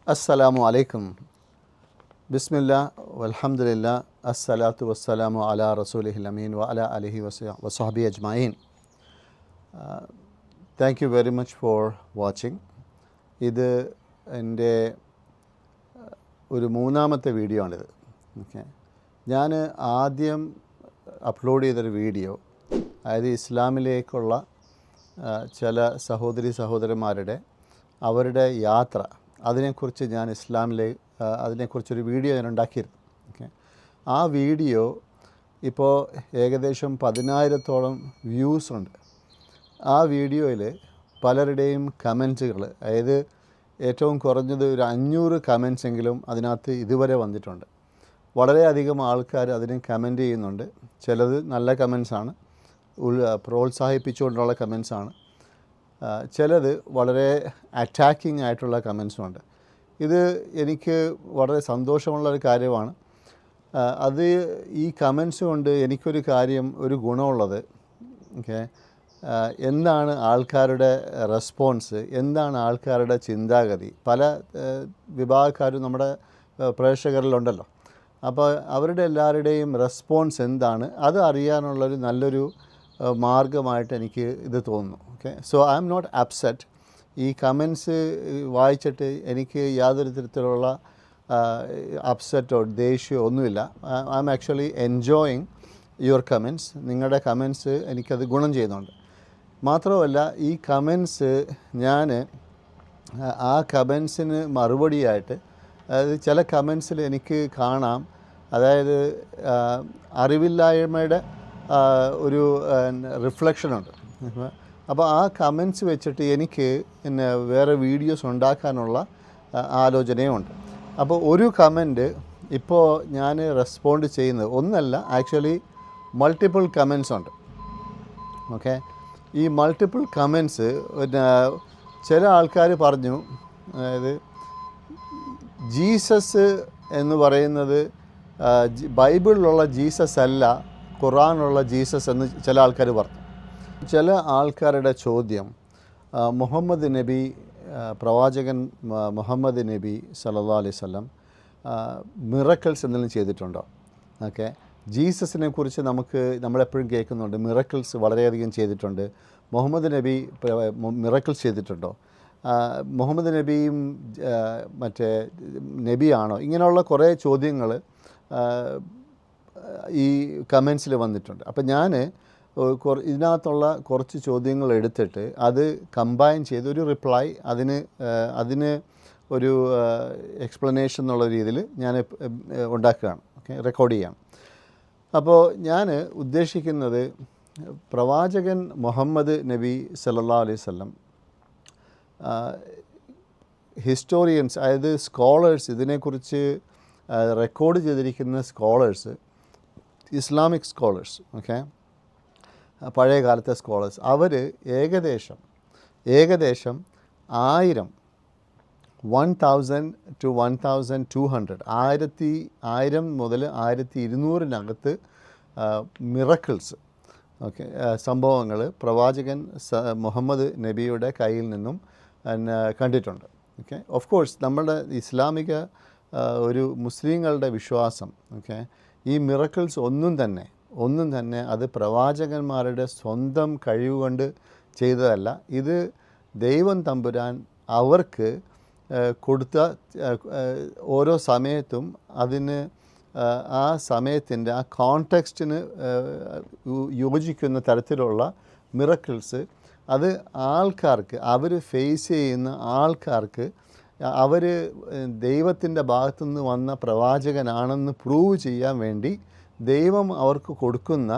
Assalamu alaikum. Bismillah, walhamdulillah, assalatu wassalamu ala rasulihil amin wa ala alihi wa sahbihi ajma'in. Thank you very much for watching. ഇത് എൻ്റെ ഒരു മൂന്നാമത്തെ video ആണിത്. Okay, ഞാൻ ആദ്യം upload ചെയ്തൊരു വീഡിയോ, അതായത് ഇസ്ലാമിലേക്കുള്ള ചില സഹോദരന്മാരുടെ അവരുടെ യാത്ര, അതിനെക്കുറിച്ച് ഞാൻ അതിനെക്കുറിച്ചൊരു വീഡിയോ ഞാൻ ഉണ്ടാക്കിയിരുന്നു. ഓക്കെ, ആ വീഡിയോ ഇപ്പോൾ ഏകദേശം 10,000-ഓളം വ്യൂസ് ഉണ്ട്. ആ വീഡിയോയിൽ പലരുടെയും കമൻറ്റുകൾ, അതായത് ഏറ്റവും കുറഞ്ഞത് ഒരു 500 കമൻറ്റ്സ് എങ്കിലും അതിനകത്ത് ഇതുവരെ വന്നിട്ടുണ്ട്. വളരെയധികം ആൾക്കാർ അതിന് കമൻറ്റ് ചെയ്യുന്നുണ്ട്. ചിലത് നല്ല കമൻസാണ്, പ്രോത്സാഹിപ്പിച്ചുകൊണ്ടുള്ള കമൻസാണ്. ചിലത് വളരെ അറ്റാക്കിംഗ് ആയിട്ടുള്ള കമൻസുമുണ്ട്. ഇത് എനിക്ക് വളരെ സന്തോഷമുള്ളൊരു കാര്യമാണ്. അത് ഈ കമൻസ് കൊണ്ട് ഒരു ഗുണമുള്ളത്, ഓക്കെ, എന്താണ് ആൾക്കാരുടെ റെസ്പോൺസ്, എന്താണ് ആൾക്കാരുടെ ചിന്താഗതി, പല വിഭാഗക്കാരും നമ്മുടെ പ്രേക്ഷകരിലുണ്ടല്ലോ. അപ്പോൾ അവരുടെ എല്ലാവരുടെയും റെസ്പോൺസ് എന്താണ്, അത് അറിയാനുള്ളൊരു നല്ലൊരു മാർഗമായിട്ട് എനിക്ക് ഇത് തോന്നുന്നു. Okay, so I am not upset. ഈ കമൻസ് വായിച്ചിട്ട് എനിക്ക് യാതൊരു തരത്തിലുള്ള അപ്സെറ്റോ ദേഷ്യമോ ഒന്നുമില്ല. I am actually enjoying your comments. നിങ്ങളുടെ കമൻസ് എനിക്കത് ഗുണം ചെയ്യുന്നുണ്ട്. മാത്രമല്ല, ഈ കമൻസ് ഞാൻ ആ കമൻസിന് മറുപടിയായിട്ട്, അതായത് ചില കമൻസിൽ എനിക്ക് കാണാം, അതായത് അറിവില്ലായ്മയുടെ ഒരു റിഫ്ലക്ഷനുണ്ട്. അപ്പോൾ ആ കമൻസ് വെച്ചിട്ട് എനിക്ക് പിന്നെ വേറെ വീഡിയോസ് ഉണ്ടാക്കാനുള്ള ആലോചനയുമുണ്ട്. അപ്പോൾ ഒരു കമൻറ്റ് ഇപ്പോൾ ഞാൻ റെസ്പോണ്ട് ചെയ്യുന്നത് ഒന്നല്ല, ആക്ച്വലി മൾട്ടിപ്പിൾ കമൻസ് ഉണ്ട്. ഓക്കെ, ഈ മൾട്ടിപ്പിൾ കമൻസ് പിന്നെ ചില ആൾക്കാർ പറഞ്ഞു, അതായത് ജീസസ് എന്ന് പറയുന്നത് ബൈബിളിലുള്ള ജീസസ് അല്ല, ഖുറാനുള്ള ജീസസ് എന്ന് ചില ആൾക്കാർ പറഞ്ഞു. ചില ആൾക്കാരുടെ ചോദ്യം, മുഹമ്മദ് നബി, പ്രവാചകൻ മുഹമ്മദ് നബി സല്ലല്ലാഹു അലൈഹി വസല്ലം മിറക്കിൾസ് എന്തെങ്കിലും ചെയ്തിട്ടുണ്ടോ? ഓക്കെ, ജീസസിനെ കുറിച്ച് നമ്മളെപ്പോഴും കേൾക്കുന്നുണ്ട്, മിറക്കിൾസ് വളരെയധികം ചെയ്തിട്ടുണ്ട്. മുഹമ്മദ് നബി മിറക്കിൾസ് ചെയ്തിട്ടുണ്ടോ? മുഹമ്മദ് നബിയും മറ്റേ നബിയാണോ? ഇങ്ങനെയുള്ള കുറേ ചോദ്യങ്ങൾ ഈ കമൻസിൽ വന്നിട്ടുണ്ട്. അപ്പോൾ ഞാൻ ഇതിനകത്തുള്ള കുറച്ച് ചോദ്യങ്ങൾ എടുത്തിട്ട് അത് കമ്പൈൻ ചെയ്ത് ഒരു റിപ്ലൈ, അതിന് ഒരു എക്സ്പ്ലനേഷൻ എന്നുള്ള രീതിയിൽ ഞാൻ ഉണ്ടാക്കുകയാണ്. ഓക്കെ, റെക്കോർഡ് ചെയ്യാം. അപ്പോൾ ഞാൻ ഉദ്ദേശിക്കുന്നത്, പ്രവാചകൻ മുഹമ്മദ് നബി സല്ലല്ലാഹു അലൈഹി വസല്ലം ഹിസ്റ്റോറിയൻസ്, അതായത് സ്കോളേഴ്സ്, ഇതിനെക്കുറിച്ച് റെക്കോർഡ് ചെയ്തിരിക്കുന്ന സ്കോളേഴ്സ്, ഇസ്ലാമിക് സ്കോളേഴ്സ്, ഓക്കെ, പഴയ കാലത്തെ സ്കോളേഴ്സ്, അവർ ഏകദേശം 1000 to 1200 1000 മുതൽ 1200 മിറക്കിൾസ്, ഓക്കെ, സംഭവങ്ങൾ പ്രവാചകൻ മുഹമ്മദ് നബിയുടെ കയ്യിൽ നിന്നും കണ്ടിട്ടുണ്ട്. ഓക്കെ, ഓഫ് കോഴ്സ് നമ്മുടെ ഇസ്ലാമിക ഒരു മുസ്ലിങ്ങളുടെ വിശ്വാസം, ഓക്കെ, ഈ മിറക്കിൾസ് ഒന്നും തന്നെ അത് പ്രവാചകന്മാരുടെ സ്വന്തം കഴിവുകൊണ്ട് ചെയ്തതല്ല. ഇത് ദൈവം തമ്പുരാൻ അവർക്ക് കൊടുത്ത ഓരോ സമയത്തും അതിന് ആ സമയത്തിൻ്റെ ആ കോണ്ടെക്സ്റ്റിന് യോജിക്കുന്ന തരത്തിലുള്ള മിറക്കിൾസ്, അത് ആൾക്കാർക്ക്, അവർ ഫേസ് ചെയ്യുന്ന ആൾക്കാർക്ക്, അവർ ദൈവത്തിൻ്റെ ഭാഗത്തുനിന്ന് വന്ന പ്രവാചകനാണെന്ന് പ്രൂവ് ചെയ്യാൻ വേണ്ടി ദൈവം അവർക്ക് കൊടുക്കുന്ന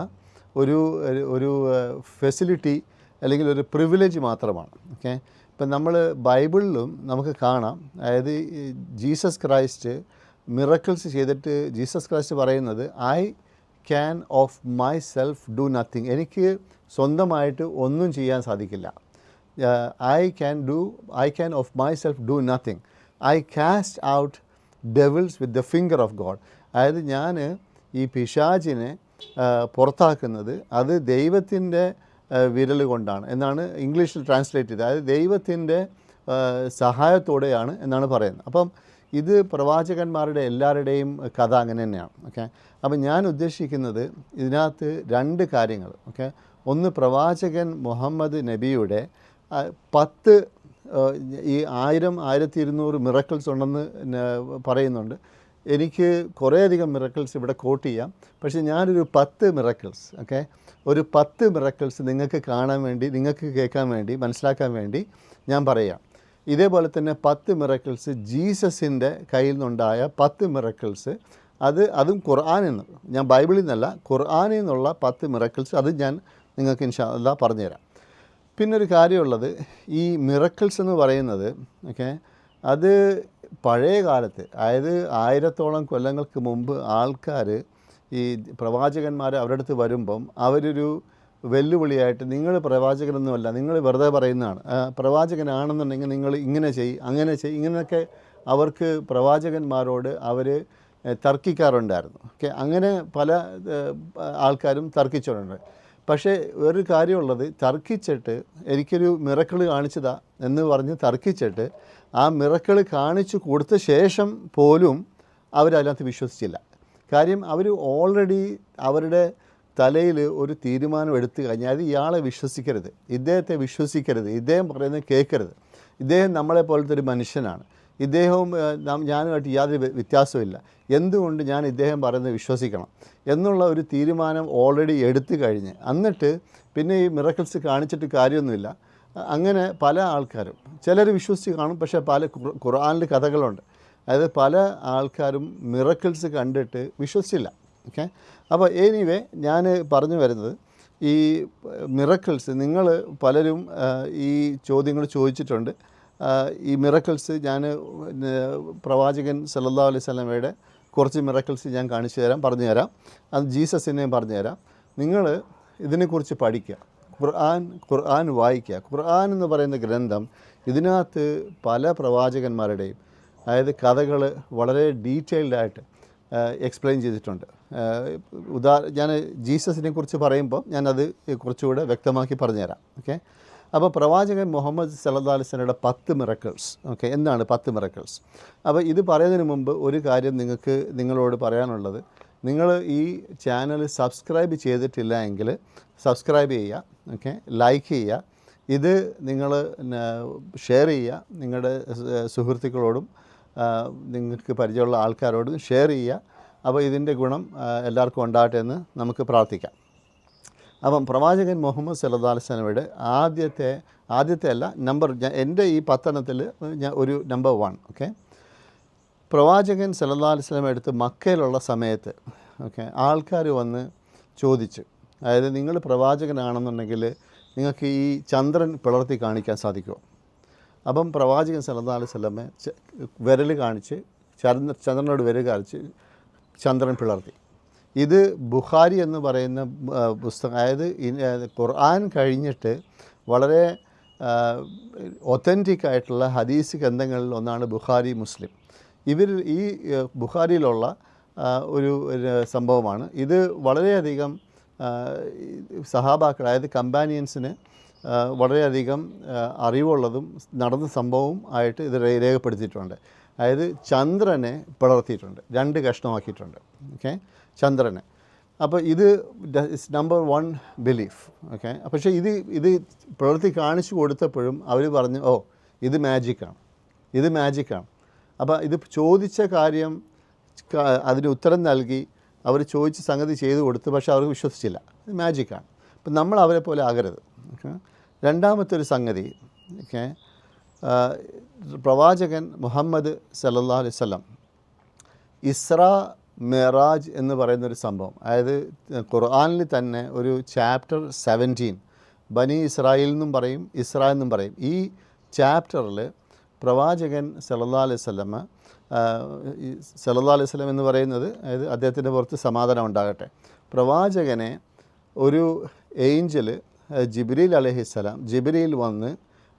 ഒരു ഫെസിലിറ്റി അല്ലെങ്കിൽ ഒരു പ്രിവിലേജ് മാത്രമാണ്. ഓക്കെ, ഇപ്പം നമ്മൾ ബൈബിളിലും നമുക്ക് കാണാം, അതായത് ജീസസ് ക്രൈസ്റ്റ് മിറക്കിൾസ് ചെയ്തിട്ട് ജീസസ് ക്രൈസ്റ്റ് പറയുന്നത്, I can of myself do nothing, എനിക്ക് സ്വന്തമായിട്ട് ഒന്നും ചെയ്യാൻ സാധിക്കില്ല. I can of myself do nothing, I cast out devils with the finger of God. അതായത് ഞാൻ ഈ പിശാചിനെ പുറത്താക്കുന്നത് അത് ദൈവത്തിൻ്റെ വിരൽ കൊണ്ടാണ് എന്നാണ് ഇംഗ്ലീഷിൽ ട്രാൻസ്ലേറ്റ് ചെയ്തത്. അതായത് ദൈവത്തിൻ്റെ സഹായത്തോടെയാണ് എന്നാണ് പറയുന്നത്. അപ്പം ഇത് പ്രവാചകന്മാരുടെ എല്ലാവരുടെയും കഥ അങ്ങനെ തന്നെയാണ്. ഓക്കെ, അപ്പം ഞാൻ ഉദ്ദേശിക്കുന്നത് ഇതിനകത്ത് രണ്ട് കാര്യങ്ങൾ. ഓക്കെ, ഒന്ന് പ്രവാചകൻ മുഹമ്മദ് നബിയുടെ 10 ഈ 1200 മിറക്കിൾസ് ഉണ്ടെന്ന് പറയുന്നുണ്ട്. എനിക്ക് കുറേയധികം മിറക്കിൾസ് ഇവിടെ കോട്ട് ചെയ്യാം. പക്ഷേ ഞാനൊരു 10 മിറക്കിൾസ്, ഓക്കെ, ഒരു 10 മിറക്കിൾസ് നിങ്ങൾക്ക് കാണാൻ വേണ്ടി, നിങ്ങൾക്ക് കേൾക്കാൻ വേണ്ടി, മനസ്സിലാക്കാൻ വേണ്ടി ഞാൻ പറയാം. ഇതേപോലെ തന്നെ 10 മിറക്കിൾസ് ജീസസിൻ്റെ കയ്യിൽ നിന്നുണ്ടായ 10 മിറക്കിൾസ്, അതും ഖുർആനിൽ നിന്ന്, ഞാൻ ബൈബിളിൽ നിന്നല്ല, ഖുർആനിൽ നിന്നുള്ള 10 മിറക്കിൾസ്, അത് ഞാൻ നിങ്ങൾക്ക് ഇൻഷാ അല്ലാഹ് പറഞ്ഞുതരാം. പിന്നൊരു കാര്യമുള്ളത്, ഈ മിറക്കിൾസ് എന്ന് പറയുന്നത്, ഓക്കെ, അത് പഴയ കാലത്ത്, അതായത് 1000ഓളം കൊല്ലങ്ങൾക്ക് മുമ്പ് ആൾക്കാർ ഈ പ്രവാചകന്മാർ അവരുടെ അടുത്ത് വരുമ്പം അവരൊരു വെല്ലുവിളിയായിട്ട്, നിങ്ങൾ പ്രവാചകനൊന്നുമല്ല, നിങ്ങൾ വെറുതെ പറയുന്നതാണ്, പ്രവാചകനാണെന്നുണ്ടെങ്കിൽ നിങ്ങൾ ഇങ്ങനെ അങ്ങനെ ഇങ്ങനെയൊക്കെ അവർക്ക് പ്രവാചകന്മാരോട് അവർ തർക്കിക്കാറുണ്ടായിരുന്നു. ഓക്കെ, അങ്ങനെ പല ആൾക്കാരും തർക്കിച്ചിട്ടുണ്ട്. പക്ഷേ ഒരു കാര്യമുള്ളത്, തർക്കിച്ചിട്ട് എനിക്കൊരു മിറക്കിൾ കാണിച്ചതാ എന്ന് പറഞ്ഞ് തർക്കിച്ചിട്ട് ആ മിറക്കിൾ കാണിച്ചു കൊടുത്ത ശേഷം പോലും അവരതിനകത്ത് വിശ്വസിച്ചില്ല. കാര്യം അവർ ഓൾറെഡി അവരുടെ തലയിൽ ഒരു തീരുമാനം എടുത്തു കഴിഞ്ഞാൽ, അത് ഇയാളെ വിശ്വസിക്കരുത്, ഇദ്ദേഹത്തെ വിശ്വസിക്കരുത്, ഇദ്ദേഹം പറയുന്നത് കേൾക്കരുത്, ഇദ്ദേഹം നമ്മളെ പോലത്തെ ഒരു മനുഷ്യനാണ്, ഇദ്ദേഹവും ഞാനുമായിട്ട് യാതൊരു വ്യത്യാസമില്ല, എന്തുകൊണ്ട് ഞാൻ ഇദ്ദേഹം പറയുന്നത് വിശ്വസിക്കണം എന്നുള്ള ഒരു തീരുമാനം ഓൾറെഡി എടുത്തു കഴിഞ്ഞ്, എന്നിട്ട് പിന്നെ ഈ മിറക്കിൾസ് കാണിച്ചിട്ട് കാര്യമൊന്നുമില്ല. അങ്ങനെ പല ആൾക്കാരും, ചിലർ വിശ്വസിച്ച് കാണും, പക്ഷേ പല ഖുർആനിൽ കഥകളുണ്ട്, അതായത് പല ആൾക്കാരും മിറക്കിൾസ് കണ്ടിട്ട് വിശ്വസിച്ചില്ല. ഓക്കെ, അപ്പോൾ എനിവേ ഞാൻ പറഞ്ഞു വരുന്നത്, ഈ മിറക്കിൾസ് നിങ്ങൾ പലരും ഈ ചോദ്യങ്ങൾ ചോദിച്ചിട്ടുണ്ട്. ഈ മിറക്കിൾസ് ഞാൻ പ്രവാചകൻ സല്ലല്ലാഹു അലൈഹി വസല്ലമയുടെ കുറച്ച് മിറക്കിൾസ് ഞാൻ കാണിച്ചു തരാം, പറഞ്ഞു തരാം. അത് ജീസസിനെയും പറഞ്ഞു തരാം. നിങ്ങൾ ഇതിനെക്കുറിച്ച് പഠിക്കുക, ഖുർആൻ വായിക്കുക. ഖുർആൻ എന്ന് പറയുന്ന ഗ്രന്ഥം, ഇതിനകത്ത് പല പ്രവാചകന്മാരുടെയും, അതായത് കഥകൾ വളരെ ഡീറ്റെയിൽഡായിട്ട് എക്സ്പ്ലെയിൻ ചെയ്തിട്ടുണ്ട്. ഞാൻ ജീസസിനെ കുറിച്ച് പറയുമ്പോൾ ഞാനത് കുറച്ചുകൂടെ വ്യക്തമാക്കി പറഞ്ഞുതരാം. ഓക്കെ, അപ്പോൾ പ്രവാചകൻ മുഹമ്മദ് സല്ലല്ലാഹു അലൈഹി വസല്ലമയുടെ 10 മിറക്കിൾസ്. ഓക്കെ, എന്താണ് 10 മിറക്കിൾസ്? അപ്പോൾ ഇത് പറയുന്നതിന് മുമ്പ് ഒരു കാര്യം നിങ്ങളോട് പറയാനുള്ളത്, നിങ്ങൾ ഈ ചാനൽ സബ്സ്ക്രൈബ് ചെയ്തിട്ടില്ല എങ്കിൽ സബ്സ്ക്രൈബ് ചെയ്യുക. ഓക്കെ, ലൈക്ക് ചെയ്യുക, ഇത് നിങ്ങൾ ഷെയർ ചെയ്യുക, നിങ്ങളുടെ സുഹൃത്തുക്കളോടും നിങ്ങൾക്ക് പരിചയമുള്ള ആൾക്കാരോടും ഷെയർ ചെയ്യുക. അപ്പോൾ ഇതിൻ്റെ ഗുണം എല്ലാവർക്കും ഉണ്ടാകട്ടെ എന്ന് നമുക്ക് പ്രാർത്ഥിക്കാം. അപ്പം പ്രവാചകൻ മുഹമ്മദ് സല്ലല്ലാഹു അലൈഹി വസല്ലമയുടെ ആദ്യത്തെ അല്ല, എൻ്റെ ഈ 10 ഞാൻ ഒരു നമ്പർ 1. ഓക്കെ, പ്രവാചകൻ സല്ലല്ലാഹു അലൈഹി വസല്ലമയുടെ അടുത്ത് മക്കയിലുള്ള സമയത്ത്, ഓക്കെ, ആൾക്കാർ വന്ന് ചോദിച്ചു, അതായത് നിങ്ങൾ പ്രവാചകനാണെന്നുണ്ടെങ്കിൽ നിങ്ങൾക്ക് ഈ ചന്ദ്രൻ പിളർത്തി കാണിക്കാൻ സാധിക്കുമോ? അപ്പം പ്രവാചകൻ സല്ലല്ലാഹു അലൈഹി വസല്ലമ വിരൽ കാണിച്ച്, ചന്ദ്രനോട് വിരൽ കാണിച്ച് ചന്ദ്രൻ പിളർത്തി. ഇത് ബുഖാരി എന്ന് പറയുന്ന പുസ്തകം, അതായത് ഖുർആൻ കഴിഞ്ഞിട്ട് വളരെ ഒത്തൻറ്റിക് ആയിട്ടുള്ള ഹദീസ് ഗ്രന്ഥങ്ങളിൽ ഒന്നാണ് ബുഖാരി, മുസ്ലിം. ഈ ബുഖാരിയിലുള്ള ഒരു സംഭവമാണ്. ഇത് വളരെയധികം സഹാബാക്കൾ, അതായത് കമ്പാനിയൻസിന് വളരെയധികം അറിവുള്ളതും നടന്ന സംഭവവും ആയിട്ട് ഇത് രേഖപ്പെടുത്തിയിട്ടുണ്ട്. അതായത് ചന്ദ്രനെ പിളർത്തിയിട്ടുണ്ട്, 2 കഷ്ണമാക്കിയിട്ടുണ്ട്. ഓക്കെ, ചന്ദ്രനെ. അപ്പോൾ ഇത് നമ്പർ 1 ബിലീഫ്. ഓക്കെ, പക്ഷേ ഇത് പിളർത്തി കാണിച്ചു കൊടുത്തപ്പോഴും അവർ പറഞ്ഞു, ഓ ഇത് മാജിക്കാണ്. അപ്പോൾ ഇത് ചോദിച്ച കാര്യം, അതിന് ഉത്തരം നൽകി, അവർ ചോദിച്ച സംഗതി ചെയ്തു കൊടുത്തു, പക്ഷേ അവർക്ക് വിശ്വസിച്ചില്ല, ഇത് മാജിക്കാണ്. അപ്പം നമ്മൾ അവരെ പോലെ ആകരുത്. ഓക്കെ, രണ്ടാമത്തെ ഒരു സംഗതി, ഓക്കെ, പ്രവാചകൻ മുഹമ്മദ് സല്ലല്ലാഹു അലൈഹി വസല്ലം ഇസ്രാ മെറാജ് എന്ന് പറയുന്നൊരു സംഭവം, അതായത് ഖുർആനിൽ തന്നെ ഒരു ചാപ്റ്റർ 17 ബനി ഇസ്രായേൽ എന്നും പറയും, ഇസ്രാ എന്നും പറയും. ഈ ചാപ്റ്ററിൽ പ്രവാചകൻ സല്ലല്ലാഹു അലൈഹി വസല്ലം എന്ന് പറയുന്നത്, അതായത് അദ്ദേഹത്തിൻ്റെ പുറത്ത് സമാധാനം ഉണ്ടാകട്ടെ, പ്രവാചകനെ ഒരു ഏഞ്ചൽ ജിബ്രീൽ അലൈഹിസ്സലാം, ജിബ്രീൽ വന്ന്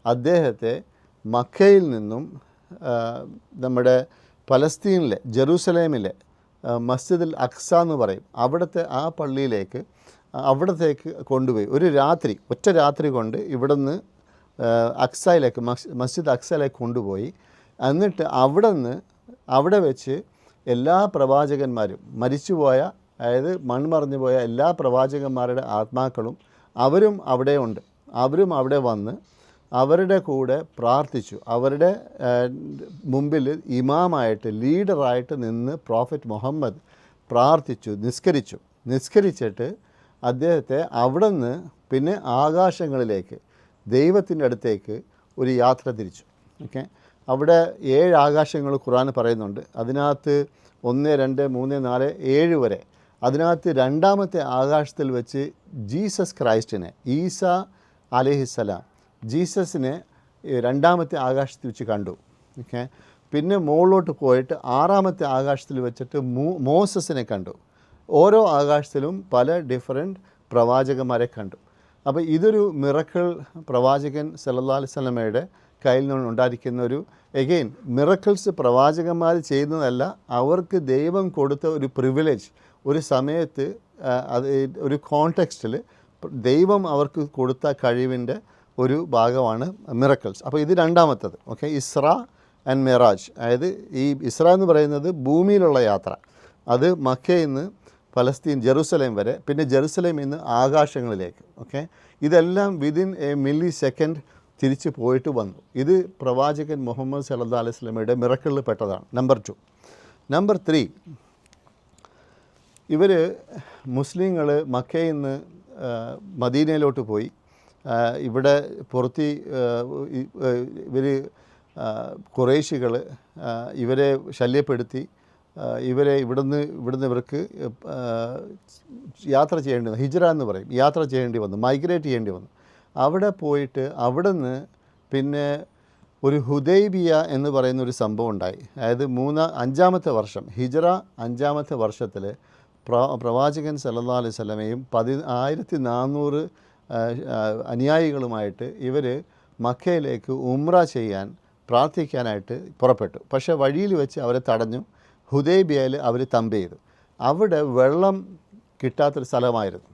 അദ്ദേഹത്തെ മക്കയിൽ നിന്നും നമ്മുടെ പലസ്തീനിലെ ജെറൂസലേമിലെ മസ്ജിദുൽ അഖ്സ എന്ന് പറയും, അവിടുത്തെ ആ പള്ളിയിലേക്ക് അവിടത്തേക്ക് കൊണ്ടുപോയി. ഒറ്റ രാത്രി കൊണ്ട് ഇവിടുന്ന് അക്സയിലേക്ക് മസ്ജിദ് അക്സയിലേക്ക് കൊണ്ടുപോയി. എന്നിട്ട് അവിടെ വെച്ച് എല്ലാ പ്രവാചകന്മാരും മരിച്ചുപോയ, അതായത് മൺമറഞ്ഞു പോയ എല്ലാ പ്രവാചകന്മാരുടെ ആത്മാക്കളും അവരും അവിടെ വന്ന് അവരുടെ കൂടെ പ്രാർത്ഥിച്ചു. അവരുടെ മുമ്പിൽ ഇമാമായിട്ട്, ലീഡറായിട്ട് നിന്ന് പ്രോഫറ്റ് മുഹമ്മദ് പ്രാർത്ഥിച്ചു, നിസ്കരിച്ചിട്ട് അദ്ദേഹത്തെ അവിടെ നിന്ന് പിന്നെ ആകാശങ്ങളിലേക്ക്, ദൈവത്തിൻ്റെ അടുത്തേക്ക് ഒരു യാത്ര തിരിച്ചു. ഓക്കെ, അവിടെ 7 ആകാശങ്ങൾ ഖുർആൻ പറയുന്നുണ്ട്. അതിനകത്ത് 1, 2, 3, 4, 7 വരെ. അതിനകത്ത് 2ാമത്തെ ആകാശത്തിൽ വെച്ച് ജീസസ് ക്രൈസ്റ്റിനെ, ഈസ അലൈഹിസ്സലാം, ജീസസിനെ 2ാമത്തെ ആകാശത്തിൽ വെച്ച് കണ്ടു. ഓക്കെ, പിന്നെ മുകളിലോട്ട് പോയിട്ട് 6ാമത്തെ ആകാശത്തിൽ വെച്ചിട്ട് മോസസിനെ കണ്ടു. ഓരോ ആകാശത്തിലും പല ഡിഫറെൻറ്റ് പ്രവാചകന്മാരെ കണ്ടു. അപ്പോൾ ഇതൊരു മിറക്കിൾ പ്രവാചകൻ സല്ലല്ലാഹു അലൈഹി വസല്ലമയുടെ കയ്യിൽ നിന്നുണ്ടായിരിക്കുന്ന ഒരു, എഗെയിൻ മിറക്കിൾസ് പ്രവാചകന്മാർ ചെയ്യുന്നതല്ല, അവർക്ക് ദൈവം കൊടുത്ത ഒരു പ്രിവിലേജ്. ഒരു സമയത്ത് അത് ഒരു കോണ്ടെക്സ്റ്റിൽ ദൈവം അവർക്ക് കൊടുത്ത കഴിവിൻ്റെ ഒരു ഭാഗമാണ് മിറക്കിൾസ്. അപ്പോൾ ഇത് 2ാമത്തത്. Okay, Isra and Meraj. അതായത് ഈ ഇസ്ര എന്ന് പറയുന്നത് ഭൂമിയിലുള്ള യാത്ര, അത് മക്കയിൽ നിന്ന് ഫലസ്തീൻ, ജെറുസലേം വരെ, പിന്നെ ജെറുസലേമിൽ നിന്ന് ആകാശങ്ങളിലേക്ക്. ഓക്കെ, ഇതെല്ലാം വിതിൻ എ മില്ലി സെക്കൻഡ് തിരിച്ച് പോയിട്ട് വന്നു. ഇത് പ്രവാചകൻ മുഹമ്മദ് സല്ലല്ലാഹു അലൈഹി വസല്ലമയുടെ മിറക്കിളിൽ പെട്ടതാണ്. നമ്പർ 2. നമ്പർ 3, ഇവർ മുസ്ലിങ്ങൾ മക്കയിൽ നിന്ന് മദീനയിലോട്ട് പോയി. ഇവിടെ പുറത്ത് ഇവർ ഖുറൈശികൾ ഇവരെ ശല്യപ്പെടുത്തി. ഇവിടുന്ന് ഇവർക്ക് യാത്ര ചെയ്യേണ്ടി വന്നു. ഹിജ്റ എന്ന് പറയും, യാത്ര ചെയ്യേണ്ടി വന്നു, മൈഗ്രേറ്റ് ചെയ്യേണ്ടി വന്നു. അവിടെ പോയിട്ട് അവിടുന്ന് പിന്നെ ഒരു ഹുദൈബിയ എന്ന് പറയുന്ന ഒരു സംഭവം ഉണ്ടായി. അതായത് 5ാമത്തെ വർഷം, ഹിജ്റ 5ാമത്തെ വർഷത്തിൽ പ്രവാചകൻ സല്ലല്ലാഹു അലൈഹി വസല്ലമയും 1400 അനുയായികളുമായിട്ട് ഇവർ മക്കയിലേക്ക് ഉംറ ചെയ്യാൻ, പ്രാർത്ഥിക്കാനായിട്ട് പുറപ്പെട്ടു. പക്ഷേ വഴിയിൽ വെച്ച് അവരെ തടഞ്ഞു. ഹുദൈബിയയിൽ അവർ തമ്പ് ചെയ്തു. അവിടെ വെള്ളം കിട്ടാത്തൊരു സ്ഥലമായിരുന്നു.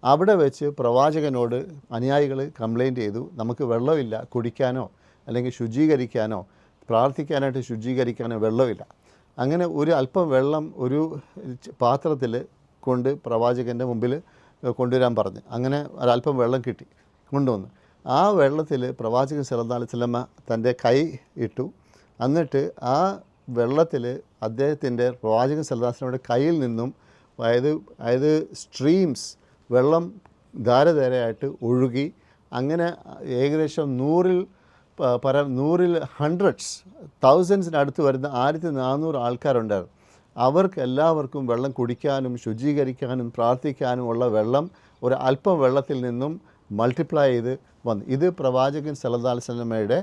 അവിടെ വെച്ച് പ്രവാചകനോട് അനുയായികൾ കംപ്ലയിൻറ്റ് ചെയ്തു, നമുക്ക് വെള്ളമില്ല, കുടിക്കാനോ അല്ലെങ്കിൽ ശുചീകരിക്കാനോ, പ്രാർത്ഥിക്കാനായിട്ട് ശുചീകരിക്കാനോ വെള്ളമില്ല. അങ്ങനെ ഒരു അല്പം വെള്ളം ഒരു പാത്രത്തിൽ കൊണ്ട് പ്രവാചകൻ്റെ മുമ്പിൽ കൊണ്ടുവരാൻ പറഞ്ഞു. അങ്ങനെ ഒരല്പം വെള്ളം കിട്ടി, കൊണ്ടുവന്നു. ആ വെള്ളത്തിൽ പ്രവാചകൻ സല്ലല്ലാഹു അലൈഹി വസല്ലമ തൻ്റെ കൈ ഇട്ടു. എന്നിട്ട് ആ വെള്ളത്തിൽ അദ്ദേഹത്തിൻ്റെ, പ്രവാചകൻ സല്ലല്ലാഹു അലൈഹി വസല്ലമയുടെ കയ്യിൽ നിന്നും അതായത് സ്ട്രീംസ്, വെള്ളം ധാരധാരയായിട്ട് ഒഴുകി. അങ്ങനെ ഏകദേശം 100 ഹൺഡ്രഡ്സ്, തൗസൻഡ്സിനടുത്ത് വരുന്ന 1400 ആൾക്കാരുണ്ടായിരുന്നു. അവർക്ക് എല്ലാവർക്കും വെള്ളം കുടിക്കാനും ശുചീകരിക്കാനും പ്രാർത്ഥിക്കാനും ഉള്ള വെള്ളം ഒരു അല്പം വെള്ളത്തിൽ നിന്നും മൾട്ടിപ്ലൈ ചെയ്ത് വന്നു. ഇത് പ്രവാചകൻ സല്ലല്ലാഹു അലൈഹി വസല്ലമയുടെ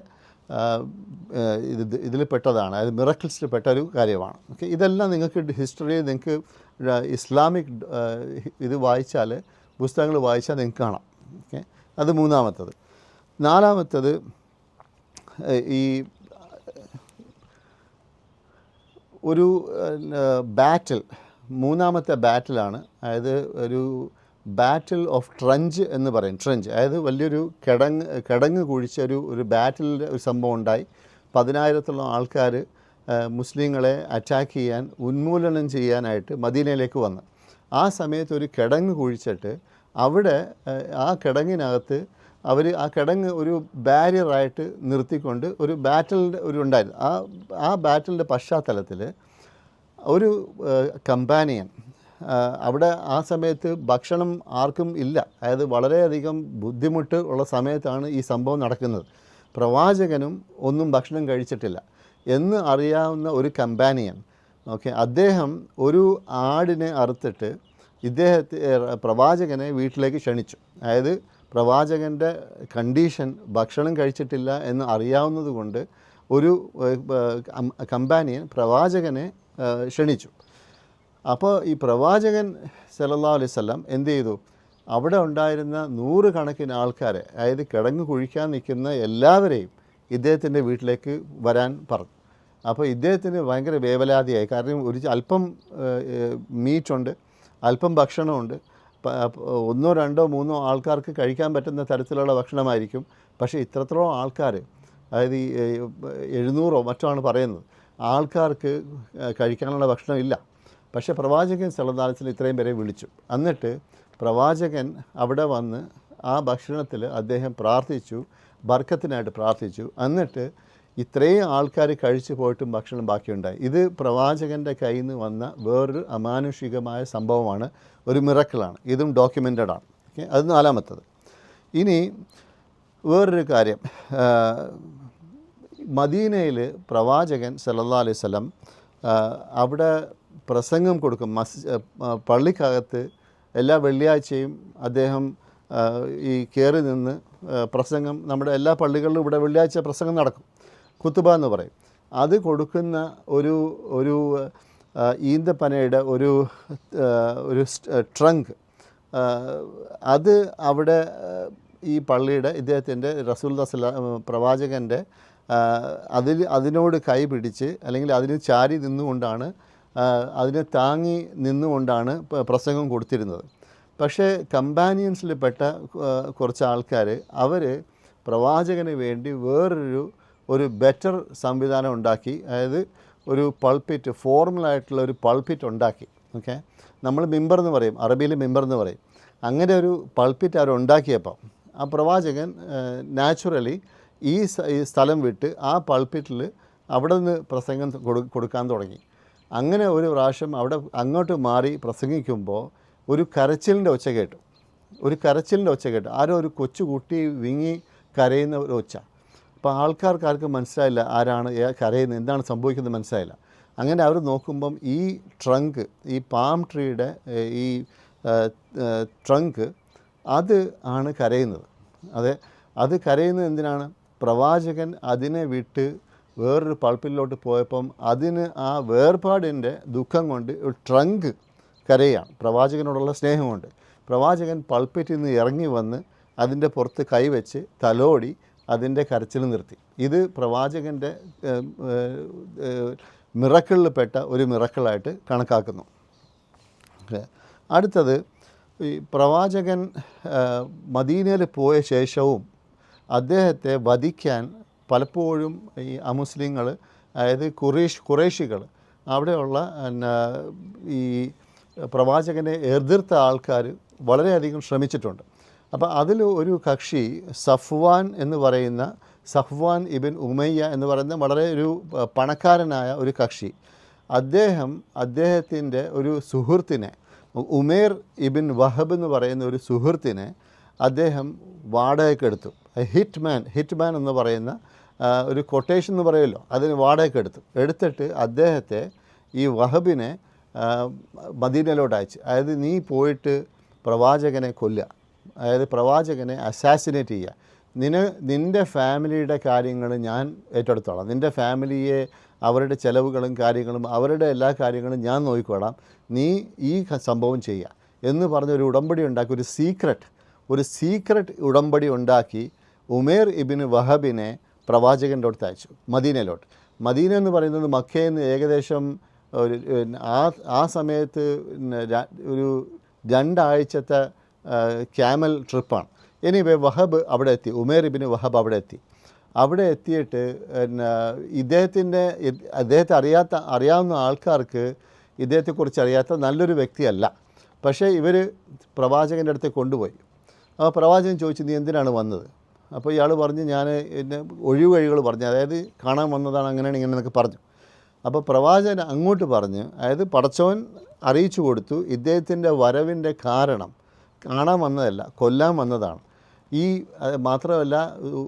ഇതിൽ പെട്ടതാണ്, അതായത് മിറക്കിൾസിൽ പെട്ട ഒരു കാര്യമാണ്. ഓക്കെ, ഇതെല്ലാം നിങ്ങൾക്ക് ഹിസ്റ്ററി, നിങ്ങൾക്ക് ഇസ്ലാമിക് ഇത് വായിച്ചാൽ, പുസ്തകങ്ങൾ വായിച്ചാൽ നിങ്ങൾക്ക് കാണാം. ഓക്കെ, അത് 3ാമത്തത്. 4ാമത്തത് ഈ ഒരു ബാറ്റിൽ, 3ാമത്തെ ബാറ്റിലാണ്. അതായത് ഒരു ബാറ്റിൽ ഓഫ് ട്രഞ്ച് എന്ന് പറയും. ട്രഞ്ച് അതായത് വലിയൊരു കിടങ്ങ് കുഴിച്ച ഒരു ബാറ്റിലിൻ്റെ ഒരു സംഭവം ഉണ്ടായി. 10,000-ഓളം ആൾക്കാർ മുസ്ലിങ്ങളെ അറ്റാക്ക് ചെയ്യാൻ, ഉന്മൂലനം ചെയ്യാനായിട്ട് മദീനയിലേക്ക് വന്നു. ആ സമയത്ത് ഒരു കിടങ്ങ് കുഴിച്ചിട്ട് അവിടെ ആ കിടങ്ങിനകത്ത് ആ കിടങ്ങ് ഒരു ബാരിയറായിട്ട് നിർത്തിക്കൊണ്ട് ഒരു ബാറ്റിലിൻ്റെ ഉണ്ടായിരുന്നു. ആ ബാറ്റിലിൻ്റെ പശ്ചാത്തലത്തിൽ ഒരു കമ്പാനിയൻ, അവിടെ ആ സമയത്ത് ഭക്ഷണം ആർക്കും ഇല്ല, അതായത് വളരെയധികം ബുദ്ധിമുട്ട് ഉള്ള സമയത്താണ് ഈ സംഭവം നടക്കുന്നത്. പ്രവാചകനും ഒന്നും ഭക്ഷണം കഴിച്ചിട്ടില്ല എന്ന് അറിയാവുന്ന ഒരു കമ്പാനിയൻ, ഓക്കെ, അദ്ദേഹം ഒരു ആടിനെ അറുത്തിട്ട് പ്രവാചകനെ വീട്ടിലേക്ക് ക്ഷണിച്ചു. അതായത് പ്രവാചകൻ്റെ കണ്ടീഷൻ, ഭക്ഷണം കഴിച്ചിട്ടില്ല എന്ന് അറിയാവുന്നത് കൊണ്ട് ഒരു കമ്പാനിയൻ പ്രവാചകനെ ക്ഷണിച്ചു. അപ്പോൾ ഈ പ്രവാചകൻ സല്ലല്ലാഹു അലൈഹി വസല്ലം എന്ത് ചെയ്തു? അവിടെ ഉണ്ടായിരുന്ന 100 കണക്കിന് ആൾക്കാരെ, അതായത് കിടങ്ങ് കുഴിക്കാൻ നിൽക്കുന്ന എല്ലാവരെയും ഇദ്ദേഹത്തിൻ്റെ വീട്ടിലേക്ക് വരാൻ പറഞ്ഞു. അപ്പോൾ ഇദ്ദേഹത്തിന് ഭയങ്കര വേവലാതിയായി. കാരണം അല്പം മീറ്റുണ്ട്, അല്പം ഭക്ഷണമുണ്ട്, ഒന്നോ രണ്ടോ മൂന്നോ ആൾക്കാർക്ക് കഴിക്കാൻ പറ്റുന്ന തരത്തിലുള്ള ഭക്ഷണമായിരിക്കും. പക്ഷേ ഇത്രത്തോളം ആൾക്കാർ, അതായത് ഈ 700 മറ്റോ ആണ് പറയുന്നത്, ആൾക്കാർക്ക് കഴിക്കാനുള്ള ഭക്ഷണമില്ല. പക്ഷേ പ്രവാചകൻ സല്ലല്ലാഹു അലൈഹി വസല്ലം ഇത്രയും പേരെ വിളിച്ചു. എന്നിട്ട് പ്രവാചകൻ അവിടെ വന്ന് ആ ഭക്ഷണത്തിൽ അദ്ദേഹം പ്രാർത്ഥിച്ചു, ബർക്കത്തിനായിട്ട് പ്രാർത്ഥിച്ചു. എന്നിട്ട് ഇത്രയും ആൾക്കാർ കഴിച്ചു പോയിട്ടും ഭക്ഷണം ബാക്കിയുണ്ടായി. ഇത് പ്രവാചകൻ്റെ കയ്യിൽ നിന്ന് വന്ന വേറൊരു അമാനുഷികമായ സംഭവമാണ്, ഒരു മിറക്കിളാണ്. ഇതും ഡോക്യുമെൻ്റഡ് ആണ്. ഓക്കെ, അത് 4-മത്തത്. ഇനി വേറൊരു കാര്യം, മദീനയിൽ പ്രവാചകൻ സല്ലല്ലാഹു അലൈഹി വസല്ലം അവിടെ പ്രസംഗം കൊടുക്കും. പള്ളിക്കകത്ത് എല്ലാ വെള്ളിയാഴ്ചയും അദ്ദേഹം ഈ കയറി നിന്ന് പ്രസംഗം, നമ്മുടെ എല്ലാ പള്ളികളിലും ഇവിടെ വെള്ളിയാഴ്ച പ്രസംഗം നടക്കും, ഖുതുബ എന്ന് പറയും. അത് കൊടുക്കുന്ന ഒരു ഈന്തപ്പനയുടെ ഒരു ട്രങ്ക്, അത് അവിടെ ഈ പള്ളിയുടെ ഇദ്ദേഹത്തിൻ്റെ പ്രവാചകൻ്റെ അതിനോട് കൈ പിടിച്ച്, അല്ലെങ്കിൽ അതിന് ചാരി നിന്നുകൊണ്ടാണ്, അതിനെ താങ്ങി നിന്നുകൊണ്ടാണ് പ്രസംഗം കൊടുത്തിരുന്നത്. പക്ഷേ കമ്പാനിയൻസിൽ പെട്ട കുറച്ച് ആൾക്കാർ, അവർ പ്രവാചകന് വേണ്ടി ഒരു ബെറ്റർ സംവിധാനം ഉണ്ടാക്കി. അതായത് ഒരു പൾപ്പിറ്റ്, ഫോർമലായിട്ടുള്ള ഒരു പൾപ്പിറ്റ് ഉണ്ടാക്കി. ഓക്കെ, നമ്മൾ മിമ്പർ എന്ന് പറയും, അറബിയിൽ മിമ്പർ എന്ന് പറയും. അങ്ങനെ ഒരു പൾപ്പിറ്റ് അവർ ഉണ്ടാക്കിയപ്പോൾ ആ പ്രവാചകൻ നാച്ചുറലി ഈ സ്ഥലം വിട്ട് ആ പൾപ്പിറ്റിൽ അവിടെ നിന്ന് പ്രസംഗം കൊടുക്കാൻ തുടങ്ങി. അങ്ങനെ ഒരു പ്രാവശ്യം അവിടെ അങ്ങോട്ട് മാറി പ്രസംഗിക്കുമ്പോൾ ഒരു കരച്ചിലിൻ്റെ ഒച്ച കേട്ടു. ആരോ ഒരു കൊച്ചുകുട്ടി വിങ്ങി കരയുന്ന ഒരു ഒച്ച. അപ്പോൾ ആൾക്കാർക്ക് മനസ്സിലായില്ല ആരാണ് കരയുന്നത്, എന്താണ് സംഭവിക്കുന്നത് മനസ്സിലായില്ല. അങ്ങനെ അവർ നോക്കുമ്പം ഈ ട്രങ്ക്, ഈ പാം ട്രീയുടെ ഈ ട്രങ്ക്, അത് ആണ് കരയുന്നത്. അത് കരയുന്നത് എന്തിനാണ്? പ്രവാചകൻ അതിനെ വിട്ട് വേറൊരു പൾപ്പിലോട്ട് പോയപ്പം അതിന് ആ വേർപാടിൻ്റെ ദുഃഖം കൊണ്ട് ഒരു ട്രങ്ക് കരയാണ്, പ്രവാചകനോടുള്ള സ്നേഹം കൊണ്ട്. പ്രവാചകൻ പൾപ്പിറ്റിൽ നിന്ന് ഇറങ്ങി വന്ന് അതിൻ്റെ പുറത്ത് കൈവച്ച് തലോടി അതിൻ്റെ കരച്ചിൽ നിർത്തി. ഇത് പ്രവാചകൻ്റെ മിറക്കിളിൽപ്പെട്ട ഒരു മിറക്കിളായിട്ട് കണക്കാക്കുന്നു. അടുത്തത്, ഈ പ്രവാചകൻ മദീനയിൽ പോയ ശേഷവും അദ്ദേഹത്തെ വധിക്കാൻ പലപ്പോഴും ഈ അമുസ്ലിങ്ങൾ, അതായത് കുറേശികൾ, അവിടെയുള്ള ഈ പ്രവാചകനെ എതിർത്ത ആൾക്കാർ വളരെയധികം ശ്രമിച്ചിട്ടുണ്ട്. അപ്പോൾ അതിൽ ഒരു കക്ഷി സഫ്വാൻ ഇബിൻ ഉമയ്യ എന്ന് പറയുന്ന വളരെ ഒരു പണക്കാരനായ ഒരു കക്ഷി, അദ്ദേഹത്തിൻ്റെ ഒരു സുഹൃത്തിനെ, ഉമേർ ഇബിൻ വഹബ് എന്ന് പറയുന്ന ഒരു സുഹൃത്തിനെ അദ്ദേഹം വാടകയ്ക്കെടുത്തു. ഹിറ്റ്മാൻ എന്ന് പറയുന്ന ഒരു കൊട്ടേഷൻ എന്ന് പറയുമല്ലോ, അതിന് എടുത്തിട്ട് അദ്ദേഹത്തെ, ഈ വഹബിനെ മദീനയിലോട്ട് അയച്ചു. അതായത് നീ പോയിട്ട് പ്രവാചകനെ കൊല്ലുക, അതായത് പ്രവാചകനെ അസാസിനേറ്റ് ചെയ്യുക. നിൻ്റെ ഫാമിലിയുടെ കാര്യങ്ങൾ ഞാൻ ഏറ്റെടുത്തോളാം, നിൻ്റെ ഫാമിലിയെ, അവരുടെ ചിലവുകളും കാര്യങ്ങളും, അവരുടെ എല്ലാ കാര്യങ്ങളും ഞാൻ നോക്കിക്കോളാം, നീ ഈ സംഭവം ചെയ്യുക എന്ന് പറഞ്ഞൊരു ഉടമ്പടി ഉണ്ടാക്കി, ഒരു സീക്രട്ട് ഉടമ്പടി ഉണ്ടാക്കി ഉമേർ ഇബിന് വഹബിനെ പ്രവാചകൻ്റെ അടുത്ത് അയച്ചു മദീനയിലോട്ട്. മദീന എന്ന് പറയുന്നത് മക്കയിൽ നിന്ന് ഏകദേശം ആ സമയത്ത് ഒരു 2 ആഴ്ചത്തെ ക്യാമൽ ട്രിപ്പാണ്. എനിവേ വഹബ് അവിടെ എത്തി, ഉമേർ ഇബിന് വഹബ് അവിടെ എത്തിയിട്ട് അദ്ദേഹത്തെ അറിയാവുന്ന ആൾക്കാർക്ക് ഇദ്ദേഹത്തെക്കുറിച്ച് അറിയാത്ത നല്ലൊരു വ്യക്തിയല്ല. പക്ഷേ ഇവർ പ്രവാചകൻ്റെ അടുത്ത് കൊണ്ടുപോയി. അപ്പോൾ പ്രവാചകൻ ചോദിച്ചു, നീ എന്തിനാണ് വന്നത്? അപ്പോൾ ഇയാൾ പറഞ്ഞു, ഞാൻ ഒഴിവഴികൾ പറഞ്ഞു, അതായത് കാണാൻ വന്നതാണ്, അങ്ങനെയാണ് ഇങ്ങനെ എന്നൊക്കെ പറഞ്ഞു. അപ്പോൾ പ്രവാചകൻ അങ്ങോട്ട് പറഞ്ഞ്, അതായത് പടച്ചവൻ അറിയിച്ചു കൊടുത്തു, ഇദ്ദേഹത്തിൻ്റെ വരവിൻ്റെ കാരണം കാണാൻ വന്നതല്ല, കൊല്ലാൻ വന്നതാണ്. മാത്രമല്ല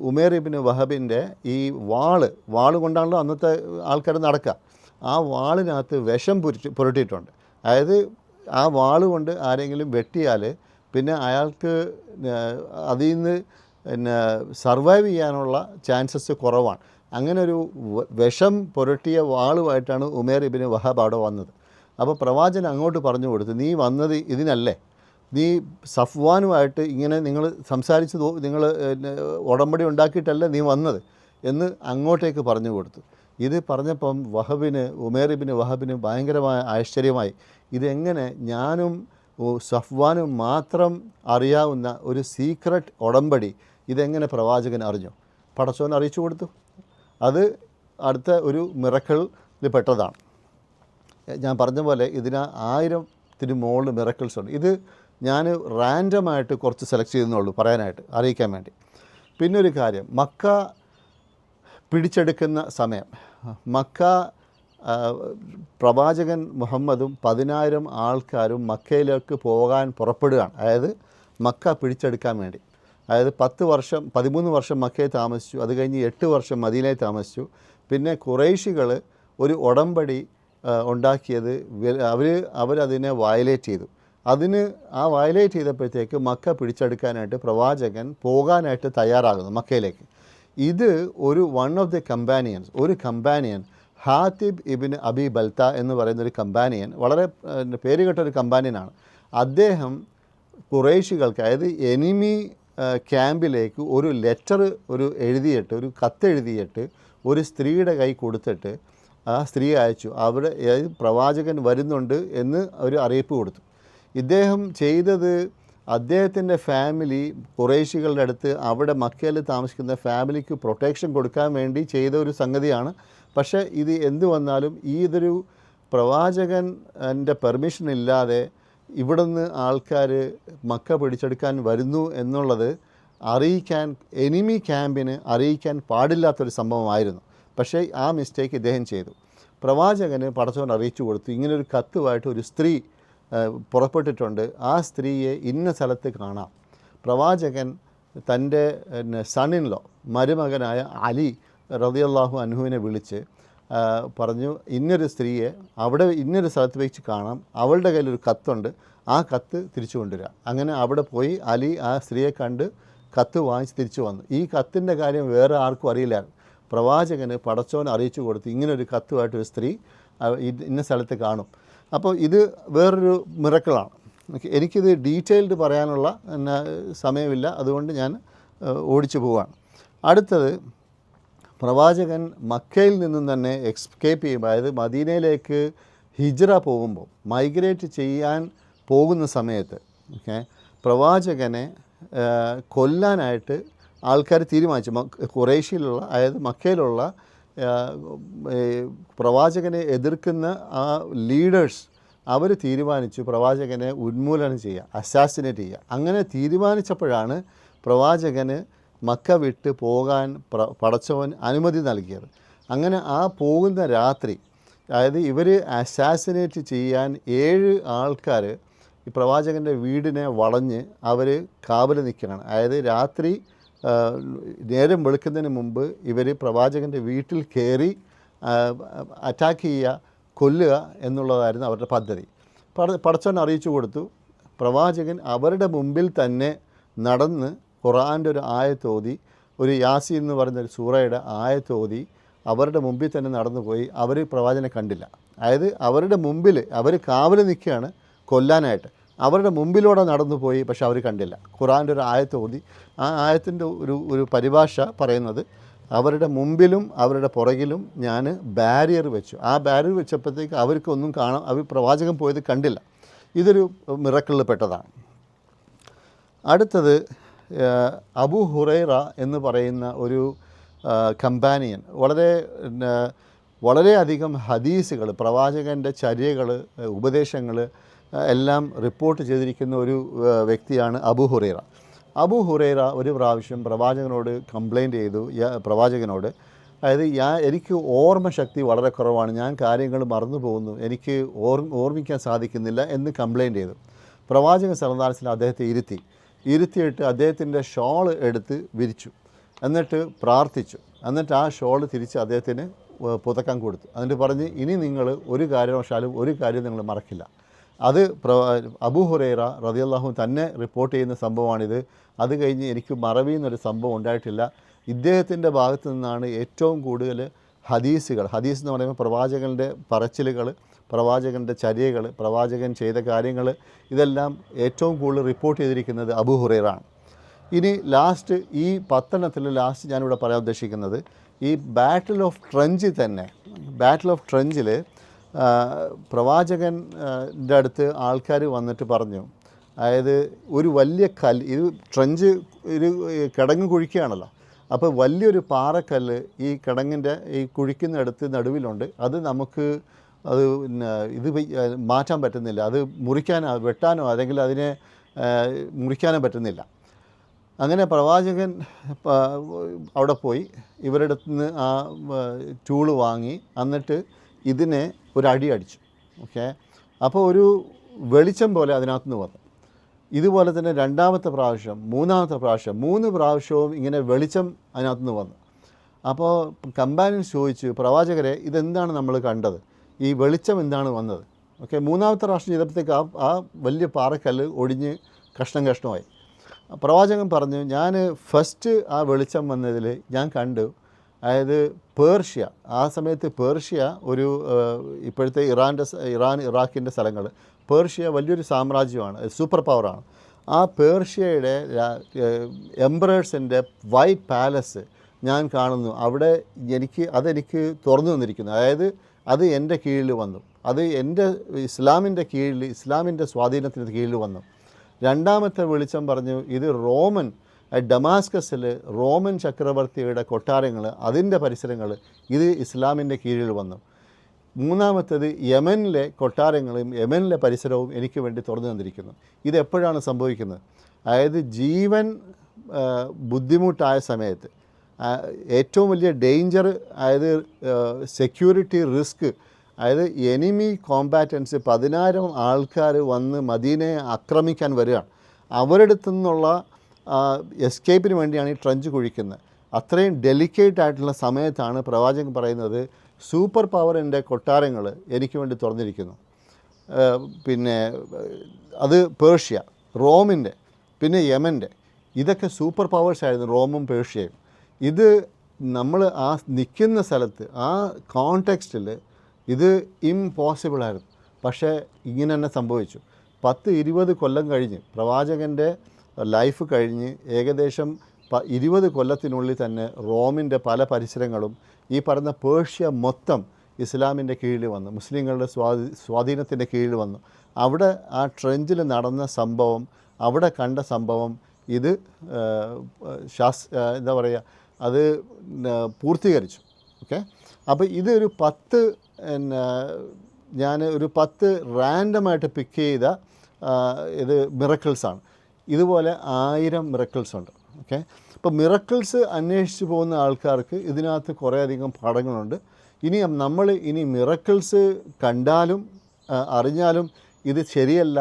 ഉമേർ ഇബ്നു വഹബിൻ്റെ ഈ വാള് കൊണ്ടാണല്ലോ അന്നത്തെ ആൾക്കാർ നടക്കുക. ആ വാളിനകത്ത് വിഷം പുരട്ടിയിട്ടുണ്ട്. അതായത് ആ വാള് കൊണ്ട് ആരെങ്കിലും വെട്ടിയാൽ പിന്നെ അയാൾക്ക് അതിൽ നിന്ന് സർവൈവ് ചെയ്യാനുള്ള ചാൻസസ് കുറവാണ്. അങ്ങനെ ഒരു വിഷം പുരട്ടിയ വാളുമായിട്ടാണ് ഉമേർ ഇബ്നു വഹബ് അവിടെ വന്നത്. അപ്പോൾ പ്രവാചകൻ അങ്ങോട്ട് പറഞ്ഞു കൊടുത്തു, നീ വന്നത് ഇതിനല്ലേ, നീ സഫ്വാനുമായിട്ട് ഇങ്ങനെ നിങ്ങൾ നിങ്ങൾ ഉടമ്പടി ഉണ്ടാക്കിയിട്ടല്ലേ നീ വന്നത് എന്ന് അങ്ങോട്ടേക്ക് പറഞ്ഞു കൊടുത്തു. ഇത് പറഞ്ഞപ്പം ഉമേർ ഇബ്നു വഹബിന് ഭയങ്കരമായ ആശ്ചര്യമായി. ഇതെങ്ങനെ ഞാനും സഫ്വാനും മാത്രം അറിയാവുന്ന ഒരു സീക്രട്ട് ഉടമ്പടി ഇതെങ്ങനെ പ്രവാചകൻ അറിഞ്ഞു? പടച്ചോൻ അറിയിച്ചു കൊടുത്തു. അത് അടുത്ത ഒരു മിറക്കിളിൽ പെട്ടതാണ്. ഞാൻ പറഞ്ഞ പോലെ ഇതിന് 1000-ത്തിന് മുകളിൽ മിറക്കിൾസ് ഉണ്ട്. ഇത് ഞാൻ റാൻഡമായിട്ട് കുറച്ച് സെലക്ട് ചെയ്തെന്നുള്ളൂ പറയാനായിട്ട്, അറിയിക്കാൻ വേണ്ടി. പിന്നെ ഒരു കാര്യം, മക്ക പിടിച്ചെടുക്കുന്ന സമയം, മക്ക പ്രവാചകൻ മുഹമ്മദും 10,000 ആൾക്കാരും മക്കയിലേക്ക് പോകാൻ പുറപ്പെടുകയാണ്. അതായത് മക്ക പിടിച്ചെടുക്കാൻ വേണ്ടി. അതായത് 13 വർഷം മക്കയിൽ താമസിച്ചു. അത് കഴിഞ്ഞ് 8 വർഷം മദീനയിൽ താമസിച്ചു. പിന്നെ ഖുറൈശികൾ ഒരു ഉടമ്പടി ഉണ്ടാക്കിയത് അവരതിനെ വയലേറ്റ് ചെയ്തു. ആ വയലേറ്റ് ചെയ്തപ്പോഴത്തേക്ക് മക്ക പിടിച്ചെടുക്കാനായിട്ട് പ്രവാചകൻ പോകാനായിട്ട് തയ്യാറാകുന്നു മക്കയിലേക്ക്. ഇത് ഒരു ഒരു കമ്പാനിയൻ ഹാത്തിബ് ഇബ്നു അബി ബൽത്ത എന്ന് പറയുന്നൊരു കമ്പാനിയൻ, വളരെ പേരുകെട്ടൊരു കമ്പാനിയനാണ്. അദ്ദേഹം ഖുറൈശികൾക്ക്, അതായത് എനിമി ക്യാമ്പിലേക്ക് ഒരു കത്തെഴുതിയിട്ട് ഒരു സ്ത്രീയുടെ കൈ കൊടുത്തിട്ട് ആ സ്ത്രീ അയച്ചു. അതായത് പ്രവാചകൻ വരുന്നുണ്ട് എന്ന് ഒരു അറിയിപ്പ് കൊടുത്തു. ഇദ്ദേഹം ചെയ്തത്, അദ്ദേഹത്തിൻ്റെ ഫാമിലി ഖുറൈശികളുടെ അടുത്ത് അവിടെ മക്കയിൽ താമസിക്കുന്ന ഫാമിലിക്ക് പ്രൊട്ടക്ഷൻ കൊടുക്കാൻ വേണ്ടി ചെയ്ത ഒരു സംഗതിയാണ്. പക്ഷേ ഇത് എന്ത് വന്നാലും ഇതൊരു പ്രവാചകൻ്റെ പെർമിഷൻ ഇല്ലാതെ ഇവിടുന്ന് ആൾക്കാർ മക്ക പിടിച്ചെടുക്കാൻ വരുന്നു എന്നുള്ളത് എനിമി ക്യാമ്പിന് അറിയിക്കാൻ പാടില്ലാത്തൊരു സംഭവമായിരുന്നു. പക്ഷേ ആ മിസ്റ്റേക്ക് ഇദ്ദേഹം ചെയ്തു. പ്രവാചകന് പടച്ചവൻ അറിയിച്ചു കൊടുത്തു, ഇങ്ങനൊരു കത്തുമായിട്ട് ഒരു സ്ത്രീ പുറപ്പെട്ടിട്ടുണ്ട്, ആ സ്ത്രീയെ ഇന്ന സ്ഥലത്ത് കാണാം. പ്രവാചകൻ തൻ്റെ സണ്ണിൻലോ മരുമകനായ അലി റളിയല്ലാഹു അൻഹുവിനെ വിളിച്ച് പറഞ്ഞു, ഇന്നൊരു സ്ത്രീയെ ഇന്നൊരു സ്ഥലത്ത് വെച്ച് കാണാം, അവളുടെ കയ്യിലൊരു കത്തുണ്ട്, ആ കത്ത് തിരിച്ചു കൊണ്ടുവരിക. അങ്ങനെ അവിടെ പോയി അലി ആ സ്ത്രീയെ കണ്ട് കത്ത് വാങ്ങിച്ച് തിരിച്ചു വന്നു. ഈ കത്തിൻ്റെ കാര്യം വേറെ ആർക്കും അറിയില്ലായിരുന്നു. പ്രവാചകന് പടച്ചോൻ അറിയിച്ചു കൊടുത്തു, ഇങ്ങനൊരു കത്തുമായിട്ടൊരു സ്ത്രീ ഇന്ന സ്ഥലത്ത് കാണും. അപ്പോൾ ഇത് വേറൊരു മിറക്കിളാണ്. എനിക്കിത് ഡീറ്റെയിൽഡ് പറയാനുള്ള സമയമില്ല, അതുകൊണ്ട് ഞാൻ ഓടിച്ചു പോവുകയാണ്. അടുത്തത്, പ്രവാചകൻ മക്കയിൽ നിന്നും തന്നെ എസ്കേപ്പ് ചെയ്യുമ്പോൾ, അതായത് മദീനയിലേക്ക് ഹിജ്റ പോകുമ്പോൾ, മൈഗ്രേറ്റ് ചെയ്യാൻ പോകുന്ന സമയത്ത് പ്രവാചകനെ കൊല്ലാനായിട്ട് ആൾക്കാർ തീരുമാനിച്ചു. ഖുറൈശിലുള്ള, അതായത് മക്കയിലുള്ള പ്രവാചകനെ എതിർക്കുന്ന ആ ലീഡേഴ്സ് അവർ തീരുമാനിച്ചു പ്രവാചകനെ ഉന്മൂലനം ചെയ്യുക, അസാസിനേറ്റ് ചെയ്യുക. അങ്ങനെ തീരുമാനിച്ചപ്പോഴാണ് പ്രവാചകന് മക്ക വിട്ട് പോകാൻ പടച്ചവൻ അനുമതി നൽകിയത്. അങ്ങനെ ആ പോകുന്ന രാത്രി, അതായത് ഇവർ അസാസിനേറ്റ് ചെയ്യാൻ 7 ആൾക്കാർ ഈ പ്രവാചകൻ്റെ വീടിനെ വളഞ്ഞ് അവർ കാവൽ നിൽക്കുകയാണ്. അതായത് രാത്രി നേരം വെളുക്കുന്നതിന് മുമ്പ് ഇവർ പ്രവാചകൻ്റെ വീട്ടിൽ കയറി അറ്റാക്ക് ചെയ്യുക, കൊല്ലുക എന്നുള്ളതായിരുന്നു അവരുടെ പദ്ധതി. പടച്ചവൻ അറിയിച്ചു കൊടുത്തു. പ്രവാചകൻ അവരുടെ മുമ്പിൽ തന്നെ നടന്ന് ഖുർആൻ്റെ ഒരു ആയത്തോതി, ഒരു യാസീൻ എന്ന് പറയുന്നൊരു സൂറയുടെ ആയത്തോതി അവരുടെ മുമ്പിൽ തന്നെ നടന്നു പോയി. അവർ പ്രവാചകനെ കണ്ടില്ല. അതായത് അവരുടെ മുമ്പിൽ അവർ കാവൽ നിൽക്കുകയാണ് കൊല്ലാനായിട്ട്, അവരുടെ മുമ്പിലൂടെ നടന്നു പോയി, പക്ഷെ അവർ കണ്ടില്ല. ഖുർആൻ്റെ ഒരു ആയത്തോതി, ആ ആയത്തിൻ്റെ ഒരു പരിഭാഷ പറയുന്നത്, അവരുടെ മുമ്പിലും അവരുടെ പുറകിലും ഞാൻ ബാരിയർ വെച്ചു. ആ ബാരിയർ വെച്ചപ്പോഴത്തേക്ക് അവർക്കൊന്നും അവർ പ്രവാചകൻ പോയത് കണ്ടില്ല. ഇതൊരു മിറക്കിളിൽ പെട്ടതാണ്. അടുത്തത്, അബൂ ഹുറൈറ എന്ന് പറയുന്ന ഒരു കമ്പാനിയൻ, വളരെയധികം ഹദീസുകൾ, പ്രവാചകൻ്റെ ചര്യകൾ, ഉപദേശങ്ങൾ എല്ലാം റിപ്പോർട്ട് ചെയ്തിരിക്കുന്ന ഒരു വ്യക്തിയാണ് അബൂ ഹുറൈറ. അബൂ ഹുറൈറ ഒരു പ്രാവശ്യം പ്രവാചകനോട് കംപ്ലയിൻ്റ് ചെയ്തു, പ്രവാചകനോട്, അതായത് എനിക്ക് ഓർമ്മശക്തി വളരെ കുറവാണ്, ഞാൻ കാര്യങ്ങൾ മറന്നു പോകുന്നു, എനിക്ക് ഓർമ്മിക്കാൻ സാധിക്കുന്നില്ല എന്ന് കംപ്ലയിൻ്റ് ചെയ്തു. പ്രവാചകൻ സല്ലല്ലാഹു അലൈഹി വസല്ലം അദ്ദേഹത്തെ ഇരുത്തിയിട്ട് അദ്ദേഹത്തിൻ്റെ ഷോൾ എടുത്ത് വിരിച്ചു, എന്നിട്ട് പ്രാർത്ഥിച്ചു. എന്നിട്ട് ആ ഷോൾ തിരിച്ച് അദ്ദേഹത്തിന് പുതക്കാൻ കൊടുത്തു. എന്നിട്ട് പറഞ്ഞ്, ഇനി നിങ്ങൾ ഒരു കാര്യം നിങ്ങൾ മറക്കില്ല. അത് അബൂ ഹുറൈറ റളിയല്ലാഹു തന്നെ റിപ്പോർട്ട് ചെയ്യുന്ന സംഭവമാണിത്. അത് കഴിഞ്ഞ് എനിക്ക് മറവി എന്നൊരു സംഭവം ഉണ്ടായിട്ടില്ല. ഇദ്ദേഹത്തിൻ്റെ ഭാഗത്തു നിന്നാണ് ഏറ്റവും കൂടുതൽ ഹദീസ് എന്ന് പറയുമ്പോൾ പ്രവാചകൻ്റെ പറച്ചിലുകൾ, പ്രവാചകൻ്റെ ചര്യകൾ, പ്രവാചകൻ ചെയ്ത കാര്യങ്ങൾ, ഇതെല്ലാം ഏറ്റവും കൂടുതൽ റിപ്പോർട്ട് ചെയ്തിരിക്കുന്നത് അബൂ ഹുറൈറയാണ്. ഇനി ലാസ്റ്റ് ഈ 10 ലാസ്റ്റ് ഞാനിവിടെ പറയാൻ ഉദ്ദേശിക്കുന്നത്, ഈ ബാറ്റിൽ ഓഫ് ട്രഞ്ചിൽ പ്രവാചകൻ്റെ അടുത്ത് ആൾക്കാർ വന്നിട്ട് പറഞ്ഞു, അതായത് ഒരു വലിയ കല്ല്, ഇത് ട്രെഞ്ച് ഒരു കിടങ്ങ് കുഴിക്കുകയാണല്ലോ, അപ്പോൾ വലിയൊരു പാറക്കല്ല് ഈ കിടങ്ങിൻ്റെ ഈ കുഴിക്കുന്നിടത്ത് നടുവിലുണ്ട്. അത് നമുക്ക് അത് ഇത് മാറ്റാൻ പറ്റുന്നില്ല, അത് മുറിക്കാനോ വെട്ടാനോ അല്ലെങ്കിൽ അതിനെ മുറിക്കാനോ പറ്റുന്നില്ല. അങ്ങനെ പ്രവാചകൻ അവിടെ പോയി ഇവരുടെ അടുത്ത് നിന്ന് ആ ടൂള് വാങ്ങി എന്നിട്ട് ഇതിനെ ഒരടി അടിച്ചു. ഓക്കെ, അപ്പോൾ ഒരു വെളിച്ചം പോലെ അതിനകത്തുനിന്ന് വന്നു. ഇതുപോലെ തന്നെ രണ്ടാമത്തെ പ്രാവശ്യം, മൂന്നാമത്തെ പ്രാവശ്യം, 3 പ്രാവശ്യവും ഇങ്ങനെ വെളിച്ചം അതിനകത്തുനിന്ന് വന്നു. അപ്പോൾ കമ്പാനിയൻസ് ചോദിച്ചു, പ്രവാചകരെ ഇതെന്താണ് നമ്മൾ കണ്ടത്, ഈ വെളിച്ചം എന്താണ് വന്നത്? ഓക്കെ, മൂന്നാമത്തെ പ്രാവശ്യം ചെയ്തപ്പോഴത്തേക്ക് ആ വലിയ പാറക്കല്ല് ഒടിഞ്ഞ് കഷ്ണമായി. പ്രവാചകൻ പറഞ്ഞു, ഞാൻ ഫസ്റ്റ് ആ വെളിച്ചം വന്നതിൽ ഞാൻ കണ്ടു, അതായത് പേർഷ്യ, ആ സമയത്ത് പേർഷ്യ ഒരു ഇപ്പോഴത്തെ ഇറാൻ ഇറാഖിൻ്റെ സ്ഥലങ്ങൾ, പേർഷ്യ വലിയൊരു സാമ്രാജ്യമാണ്, സൂപ്പർ പവറാണ്. ആ പേർഷ്യയുടെ എംപറേഴ്സിൻ്റെ വൈറ്റ് പാലസ് ഞാൻ കാണുന്നു. അവിടെ അതെനിക്ക് തുറന്നു വന്നിരിക്കുന്നു, അതായത് അത് എൻ്റെ കീഴിൽ വന്നു, അത് എൻ്റെ ഇസ്ലാമിൻ്റെ സ്വാധീനത്തിന് കീഴിൽ വന്നു. രണ്ടാമത്തെ വെളിച്ചം പറഞ്ഞു, ഇത് ഡമാസ്കസിൽ റോമൻ ചക്രവർത്തിയുടെ കൊട്ടാരങ്ങൾ, അതിൻ്റെ പരിസരങ്ങൾ, ഇത് ഇസ്ലാമിൻ്റെ കീഴിൽ വന്നു. മൂന്നാമത്തേത് യമനിലെ കൊട്ടാരങ്ങളും യമനിലെ പരിസരവും എനിക്ക് വേണ്ടി തുറന്നു തന്നിരിക്കുന്നു. ഇതെപ്പോഴാണ് സംഭവിക്കുന്നത്? അതായത് ജീവൻ ബുദ്ധിമുട്ടായ സമയത്ത്, ഏറ്റവും വലിയ ഡേഞ്ചർ, അതായത് സെക്യൂരിറ്റി റിസ്ക്, അതായത് എനിമി കോമ്പാറ്റൻസ് 10,000 ആൾക്കാർ വന്ന് മദീനയെ ആക്രമിക്കാൻ വരികയാണ്. അവരുടെ അടുത്തു നിന്നുള്ള എസ്കേപ്പിന് വേണ്ടിയാണ് ഈ ട്രഞ്ച് കുഴിക്കുന്നത്. അത്രയും ഡെലിക്കേറ്റ് ആയിട്ടുള്ള സമയത്താണ് പ്രവാചകൻ പറയുന്നത്, സൂപ്പർ പവറിൻ്റെ കൊട്ടാരങ്ങൾ എനിക്ക് വേണ്ടി തുറന്നിരിക്കുന്നു. പിന്നെ അത് പേർഷ്യ, റോമിൻ്റെ, പിന്നെ യമൻ്റെ, ഇതൊക്കെ സൂപ്പർ പവേഴ്സായിരുന്നു, റോമും പേർഷ്യയും. ഇത് നമ്മൾ ആ നിൽക്കുന്ന സ്ഥലത്ത്, ആ കോണ്ടെക്സ്റ്റിൽ ഇത് ഇംപോസിബിളായിരുന്നു. പക്ഷേ ഇങ്ങനെ തന്നെ സംഭവിച്ചു. 10-20 കൊല്ലം കഴിഞ്ഞ്, പ്രവാചകൻ്റെ ലൈഫ് കഴിഞ്ഞ് ഏകദേശം 20 കൊല്ലത്തിനുള്ളിൽ തന്നെ റോമിൻ്റെ പല പരിസരങ്ങളും ഈ പറഞ്ഞ പേർഷ്യ മൊത്തം ഇസ്ലാമിൻ്റെ കീഴിൽ വന്നു, മുസ്ലിങ്ങളുടെ സ്വാധീനത്തിൻ്റെ കീഴിൽ വന്നു. അവിടെ ആ ട്രെഞ്ചിൽ നടന്ന സംഭവം, അവിടെ കണ്ട സംഭവം, ഇത് എന്താ പറയുക, അത് പൂർത്തീകരിച്ചു. ഓക്കെ, അപ്പോൾ ഇതൊരു 10 ഞാൻ ഒരു 10 റാൻഡമായിട്ട് പിക്ക് ചെയ്ത ഇത് മിറക്കിൾസാണ്. ഇതുപോലെ 1000 മിറക്കിൾസ് ഉണ്ട്. ഓക്കെ, അപ്പോൾ മിറക്കിൾസ് അന്വേഷിച്ച് പോകുന്ന ആൾക്കാർക്ക് ഇതിനകത്ത് കുറേയധികം പാഠങ്ങളുണ്ട്. ഇനി മിറക്കിൾസ് കണ്ടാലും അറിഞ്ഞാലും ഇത് ശരിയല്ല,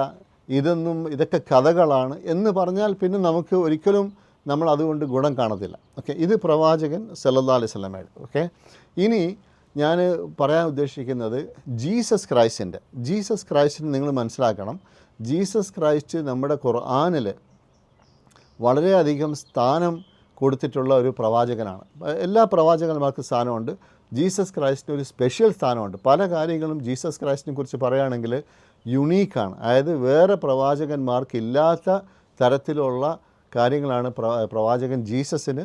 ഇതൊക്കെ കഥകളാണ് എന്ന് പറഞ്ഞാൽ പിന്നെ നമുക്ക് ഒരിക്കലും നമ്മൾ അതുകൊണ്ട് ഗുണം കാണത്തില്ല. ഓക്കെ, ഇത് പ്രവാചകൻ സല്ലല്ലാഹു അലൈഹി വസല്ലമയുടെ. ഓക്കെ, ഇനി ഞാൻ പറയാൻ ഉദ്ദേശിക്കുന്നത് ജീസസ് ക്രൈസ്റ്റിന് നിങ്ങൾ മനസ്സിലാക്കണം, ജീസസ് ക്രൈസ്റ്റ് നമ്മുടെ ഖുർആനിൽ വളരെയധികം സ്ഥാനം കൊടുത്തിട്ടുള്ള ഒരു പ്രവാചകനാണ്. എല്ലാ പ്രവാചകന്മാർക്കും സ്ഥാനമുണ്ട്, ജീസസ് ക്രൈസ്റ്റിന് ഒരു സ്പെഷ്യൽ സ്ഥാനമുണ്ട്. പല കാര്യങ്ങളും ജീസസ് ക്രൈസ്റ്റിനെ കുറിച്ച് പറയുകയാണെങ്കിൽ യുണീക്കാണ്, അതായത് വേറെ പ്രവാചകന്മാർക്കില്ലാത്ത തരത്തിലുള്ള കാര്യങ്ങളാണ് പ്രവാചകൻ ജീസസിന്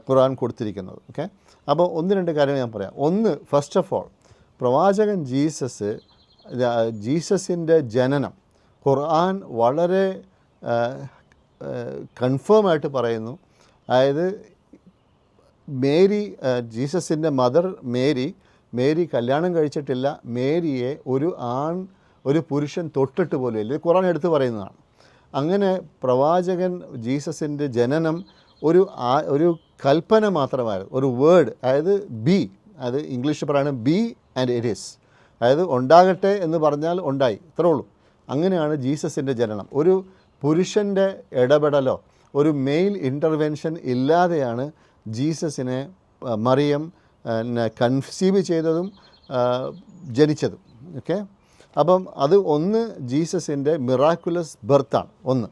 ഖുർആൻ കൊടുത്തിരിക്കുന്നത്. ഓക്കെ, അപ്പോൾ 1-2 കാര്യങ്ങൾ ഞാൻ പറയാം. ഒന്ന്, ഫസ്റ്റ് ഓഫ് ഓൾ, പ്രവാചകൻ ജീസസിൻ്റെ ജനനം ഖുർആൻ വളരെ കൺഫേമായിട്ട് പറയുന്നു. അതായത് ജീസസിൻ്റെ മദർ മേരി കല്യാണം കഴിച്ചിട്ടില്ല, മേരിയെ ഒരു പുരുഷൻ തൊട്ടിട്ട് പോലും ഇല്ല, ഖുർആൻ എടുത്ത് പറയുന്നതാണ്. അങ്ങനെ പ്രവാചകൻ ജീസസിൻ്റെ ജനനം ഒരു കൽപ്പന മാത്രമായിരുന്നു, ഒരു വേർഡ്, അതായത് അത് ഇംഗ്ലീഷിൽ പറയുന്നത് ബി ആൻഡ് ഇറ്റ് ഈസ്, അതായത് ഉണ്ടാകട്ടെ എന്ന് പറഞ്ഞാൽ ഉണ്ടായി, ഇത്രേ ഉള്ളൂ. അങ്ങനെയാണ് ജീസസിൻ്റെ ജനനം. ഒരു പുരുഷൻ്റെ ഇടപെടലോ ഒരു മെയിൽ ഇൻ്റർവെൻഷൻ ഇല്ലാതെയാണ് ജീസസിനെ മറിയം കൺസീവ് ചെയ്തതും ജനിച്ചതും. ഓക്കെ, അപ്പം അത് ജീസസിൻ്റെ മിറാക്കുലസ് ബർത്താണ് ഒന്ന്.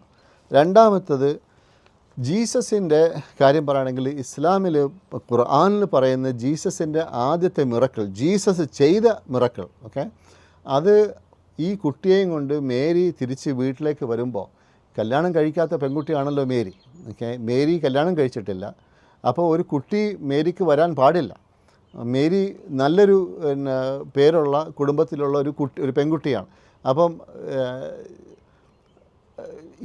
രണ്ടാമത്തത്, ജീസസിൻ്റെ കാര്യം പറയുകയാണെങ്കിൽ ഇസ്ലാമിൽ ഖുർആനിൽ പറയുന്ന ജീസസിൻ്റെ ആദ്യത്തെ മിറക്കിൾ, ജീസസ് ചെയ്ത മിറക്കിൾ. ഓക്കെ, അത് ഈ കുട്ടിയെയും കൊണ്ട് മേരി തിരിച്ച് വീട്ടിലേക്ക് വരുമ്പോൾ, കല്യാണം കഴിക്കാത്ത പെൺകുട്ടിയാണല്ലോ മേരി. ഓക്കെ, മേരി കല്യാണം കഴിച്ചിട്ടില്ല, അപ്പോൾ ഒരു കുട്ടി മേരിക്ക് വരാൻ പാടില്ല. മേരി നല്ലൊരു പിന്നെ പേരുള്ള കുടുംബത്തിലുള്ള ഒരു പെൺകുട്ടിയാണ്. അപ്പം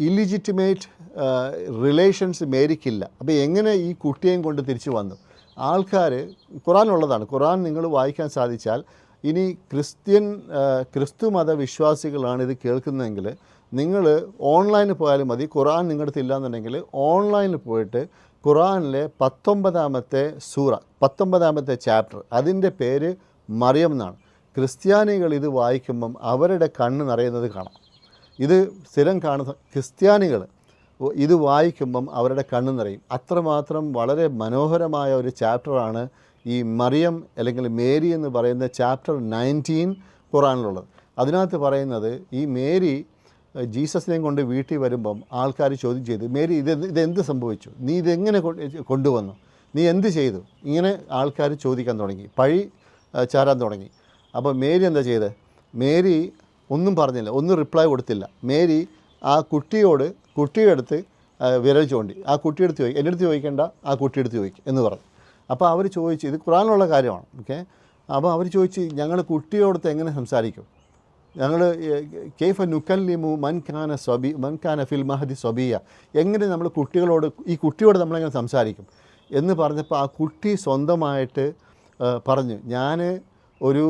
ഇല്ലിജിറ്റിമേറ്റ് റിലേഷൻസ് മേരിക്കില്ല. അപ്പോൾ എങ്ങനെ ഈ കുട്ടിയെയും കൊണ്ട് തിരിച്ചു വന്നു? ആൾക്കാർ, ഖുറാനുള്ളതാണ്, ഖുറാൻ നിങ്ങൾ വായിക്കാൻ സാധിച്ചാൽ, ഇനി ക്രിസ്തു മത വിശ്വാസികളാണ് ഇത് കേൾക്കുന്നതെങ്കിൽ നിങ്ങൾ ഓൺലൈനിൽ പോയാലും മതി. ഖുറാൻ നിങ്ങളുടെ അടുത്ത് ഇല്ലയെന്നുണ്ടെങ്കിൽ ഓൺലൈനിൽ പോയിട്ട് ഖുറാനിലെ 19ാമത്തെ സൂറ, 19ാമത്തെ ചാപ്റ്റർ, അതിൻ്റെ പേര് മറിയം എന്നാണ്. ക്രിസ്ത്യാനികൾ ഇത് വായിക്കുമ്പം അവരുടെ കണ്ണ് നിറയുന്നത് കാണാം. ഇത് സ്ഥിരം കാണുന്ന ക്രിസ്ത്യാനികൾ ഇത് വായിക്കുമ്പം അവരുടെ കണ്ണ് നിറയും. അത്രമാത്രം വളരെ മനോഹരമായ ഒരു ചാപ്റ്ററാണ് ഈ മറിയം അല്ലെങ്കിൽ മേരി എന്ന് പറയുന്ന ചാപ്റ്റർ 19 ഖുറാനിലുള്ളത്. അതിനകത്ത് പറയുന്നത്, ഈ മേരി ജീസസിനെയും കൊണ്ട് വീട്ടിൽ വരുമ്പം ആൾക്കാർ ചോദ്യം ചെയ്തു, മേരി ഇതെന്ത് സംഭവിച്ചു, നീ ഇതെങ്ങനെ കൊണ്ടുവന്നു, നീ എന്ത് ചെയ്തു, ഇങ്ങനെ ആൾക്കാർ ചോദിക്കാൻ തുടങ്ങി, പഴി ചാരാൻ തുടങ്ങി. അപ്പോൾ മേരി എന്താ ചെയ്തത്? മേരി ഒന്നും പറഞ്ഞില്ല, ഒന്നും റിപ്ലൈ കൊടുത്തില്ല. മേരി ആ കുട്ടിയുടെ അടുത്ത് വിരൽ ചൂണ്ടി, ആ കുട്ടിയെടുത്ത് ചോദിക്കും, എൻ്റെ അടുത്ത് ചോദിക്കേണ്ട, ആ കുട്ടിയെടുത്ത് ചോദിക്കും എന്ന് പറഞ്ഞു. അപ്പോൾ അവർ ചോദിച്ചു, ഇത് ഖുറാനുള്ള കാര്യമാണ്, ഓക്കെ. അപ്പോൾ അവർ ചോദിച്ചു, ഞങ്ങൾ കുട്ടിയോടത്ത് എങ്ങനെ സംസാരിക്കും? ഞങ്ങൾ കൈഫ നുക്കല്ലിമു മൻ കാന ഫിൽ മഹദി സ്വബിയ, എങ്ങനെ നമ്മൾ ഈ കുട്ടിയോട് നമ്മളെങ്ങനെ സംസാരിക്കും എന്ന് പറഞ്ഞപ്പോൾ ആ കുട്ടി സ്വന്തമായിട്ട് പറഞ്ഞു, ഞാൻ ഒരു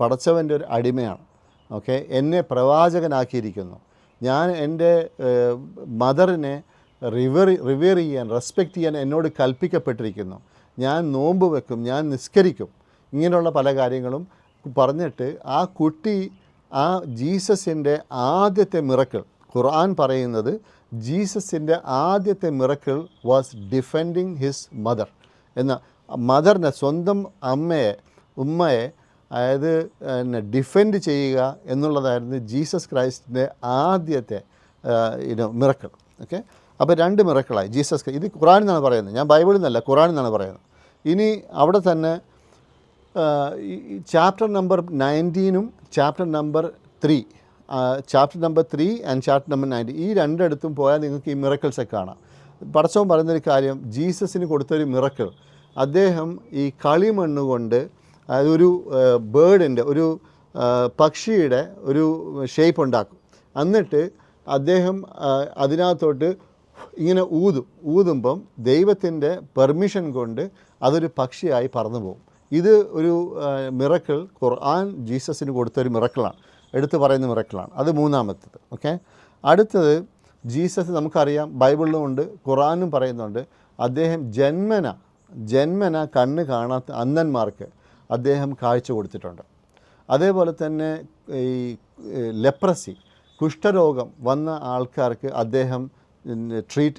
പടച്ചവൻ്റെ ഒരു അടിമയാണ്, ഓക്കെ, എന്നെ പ്രവാചകനാക്കിയിരിക്കുന്നു, ഞാൻ എൻ്റെ മദറിനെ റിവെയർ ചെയ്യാൻ, റെസ്പെക്റ്റ് ചെയ്യാൻ എന്നോട് കൽപ്പിക്കപ്പെട്ടിരിക്കുന്നു, ഞാൻ നോമ്പ് വെക്കും, ഞാൻ നിസ്കരിക്കും, ഇങ്ങനെയുള്ള പല കാര്യങ്ങളും പറഞ്ഞിട്ട് ആ കുട്ടി ആ ജീസസിൻ്റെ ആദ്യത്തെ മിറക്കിൾ, ഖുർആൻ പറയുന്നത് ജീസസിൻ്റെ ആദ്യത്തെ miracle was defending his mother എന്ന, മദറിനെ, സ്വന്തം ഉമ്മയെ അതായത് ഡിഫെൻഡ് ചെയ്യുക എന്നുള്ളതായിരുന്നു ജീസസ് ക്രൈസ്റ്റിൻ്റെ ആദ്യത്തെ മിറക്കിൾ, ഓക്കെ. അപ്പോൾ 2 മിറക്കിളായി ജീസസ്. ഇത് ഖുറാനിൽ നിന്നാണ് പറയുന്നത്, ഞാൻ ബൈബിളിൽ നിന്നല്ല, ഖുറാനിൽ നിന്നാണ് പറയുന്നത്. ഇനി അവിടെ തന്നെ chapter number 19 chapter number 3 and chapter number 90, ഈ 2 ഇടത്തും പോയാൽ നിങ്ങൾക്ക് ഈ മിറക്കിൾസൊക്കെ കാണാം. പടച്ചവൻ പറയുന്നൊരു കാര്യം, ജീസസിന് കൊടുത്തൊരു മിറക്കിൾ, അദ്ദേഹം ഈ കളിമണ്ണ് കൊണ്ട് ഒരു ബേർഡിൻ്റെ, ഒരു പക്ഷിയുടെ ഒരു ഷേപ്പ് ഉണ്ടാക്കും. എന്നിട്ട് അദ്ദേഹം അതിനകത്തോട്ട് ഇങ്ങനെ ഊതുമ്പം ദൈവത്തിൻ്റെ പെർമിഷൻ കൊണ്ട് അതൊരു പക്ഷിയായി പറന്നു പോകും. ഇത് ഒരു മിറക്കിൾ, ഖുർആൻ ജീസസിന് കൊടുത്തൊരു മിറക്കിളാണ്, എടുത്തു പറയുന്ന മിറക്കിളാണ്. അത് 3ാമത്തേത്, ഓക്കെ. അടുത്തത്, ജീസസ് നമുക്കറിയാം, ബൈബിളിലും ഉണ്ട്, ഖുർആനും പറയുന്നുണ്ട്, അദ്ദേഹം ജന്മന കണ്ണ് കാണാത്ത അന്ധന്മാർക്ക് അദ്ദേഹം കാഴ്ച കൊടുത്തിട്ടുണ്ട്. അതേപോലെ തന്നെ ഈ ലെപ്രസി, കുഷ്ഠരോഗം വന്ന ആൾക്കാർക്ക് അദ്ദേഹം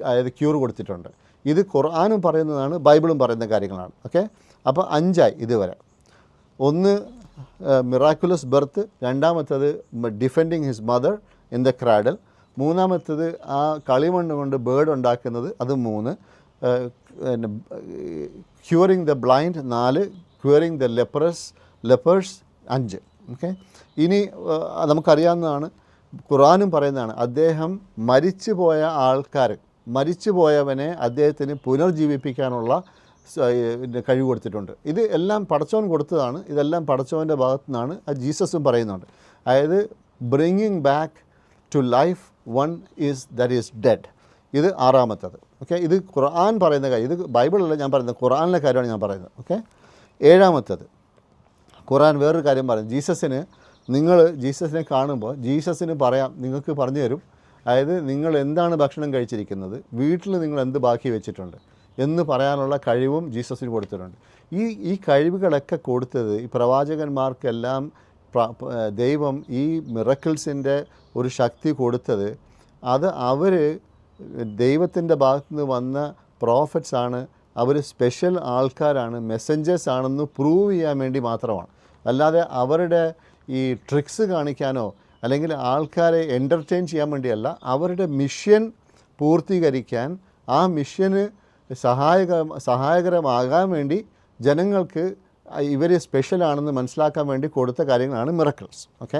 അതായത് ക്യൂർ കൊടുത്തിട്ടുണ്ട്. ഇത് ഖുർആനും പറയുന്നതാണ്, ബൈബിളും പറയുന്ന കാര്യങ്ങളാണ്, ഓക്കെ. അപ്പോൾ 5ആയി ഇതുവരെ. ഒന്ന് മിറാക്കുലസ് ബർത്ത്, 2ാമത്തേത് defending his mother in the cradle, 3ാമത്തേത് ആ കളിമണ്ണ് കൊണ്ട് ബേർഡ് ഉണ്ടാക്കുന്നത്, അത് 3, curing the blind 4, curing the lepers 5, okay. ഇനി നമുക്കറിയാവുന്നതാണ്, ഖുറാനും പറയുന്നതാണ്, അദ്ദേഹം മരിച്ചുപോയവനെ അദ്ദേഹത്തിന് പുനർജീവിപ്പിക്കാനുള്ള കഴിവ് കൊടുത്തിട്ടുണ്ട്. ഇത് എല്ലാം പടച്ചവൻ കൊടുത്തതാണ്, ഇതെല്ലാം പടച്ചവൻ്റെ ഭാഗത്തു നിന്നാണ്. ജീസസും പറയുന്നുണ്ട്, അതായത് bringing back to life one that is dead. ഇത് 6ാമത്തേത്, ഓക്കെ. ഇത് ഖുർആൻ പറയുന്ന കാര്യം, ഇത് ബൈബിളല്ല ഞാൻ പറയുന്നത്, ഖുർആനിലെ കാര്യമാണ് ഞാൻ പറയുന്നത്, ഓക്കെ. 7ാമത്തേത്, ഖുർആൻ വേറൊരു കാര്യം പറയും, ജീസസിനെ കാണുമ്പോൾ ജീസസിന് പറയാം, നിങ്ങൾക്ക് പറഞ്ഞു തരും, അതായത് നിങ്ങൾ എന്താണ് ഭക്ഷണം കഴിച്ചിരിക്കുന്നത്, വീട്ടിൽ നിങ്ങൾ എന്ത് ബാക്കി വെച്ചിട്ടുണ്ട് എന്ന് പറയാനുള്ള കഴിവും ജീസസിന് കൊടുത്തിട്ടുണ്ട്. ഈ കഴിവുകളൊക്കെ കൊടുത്തത് ഈ പ്രവാചകന്മാർക്കെല്ലാം ദൈവം ഈ മിറക്കിൾസിൻ്റെ ഒരു ശക്തി കൊടുത്തത്, അത് അവർ ദൈവത്തിൻ്റെ ഭാഗത്തുനിന്ന് വന്ന പ്രോഫറ്റ്സ് ആണ്, അവർ സ്പെഷ്യൽ ആൾക്കാരാണ്, മെസ്സഞ്ചേഴ്സ് ആണെന്ന് പ്രൂവ് ചെയ്യാൻ വേണ്ടി മാത്രമാണ്. അല്ലാതെ അവരുടെ ഈ ട്രിക്സ് കാണിക്കാനോ അല്ലെങ്കിൽ ആൾക്കാരെ എൻ്റർടൈൻ ചെയ്യാൻ വേണ്ടിയല്ല, അവരുടെ മിഷൻ പൂർത്തീകരിക്കാൻ, ആ മിഷന് സഹായകരമാകാൻ വേണ്ടി ജനങ്ങൾക്ക് ഇവർ സ്പെഷ്യലാണെന്ന് മനസ്സിലാക്കാൻ വേണ്ടി കൊടുത്ത കാര്യങ്ങളാണ് മിറക്കിൾസ്, ഓക്കെ.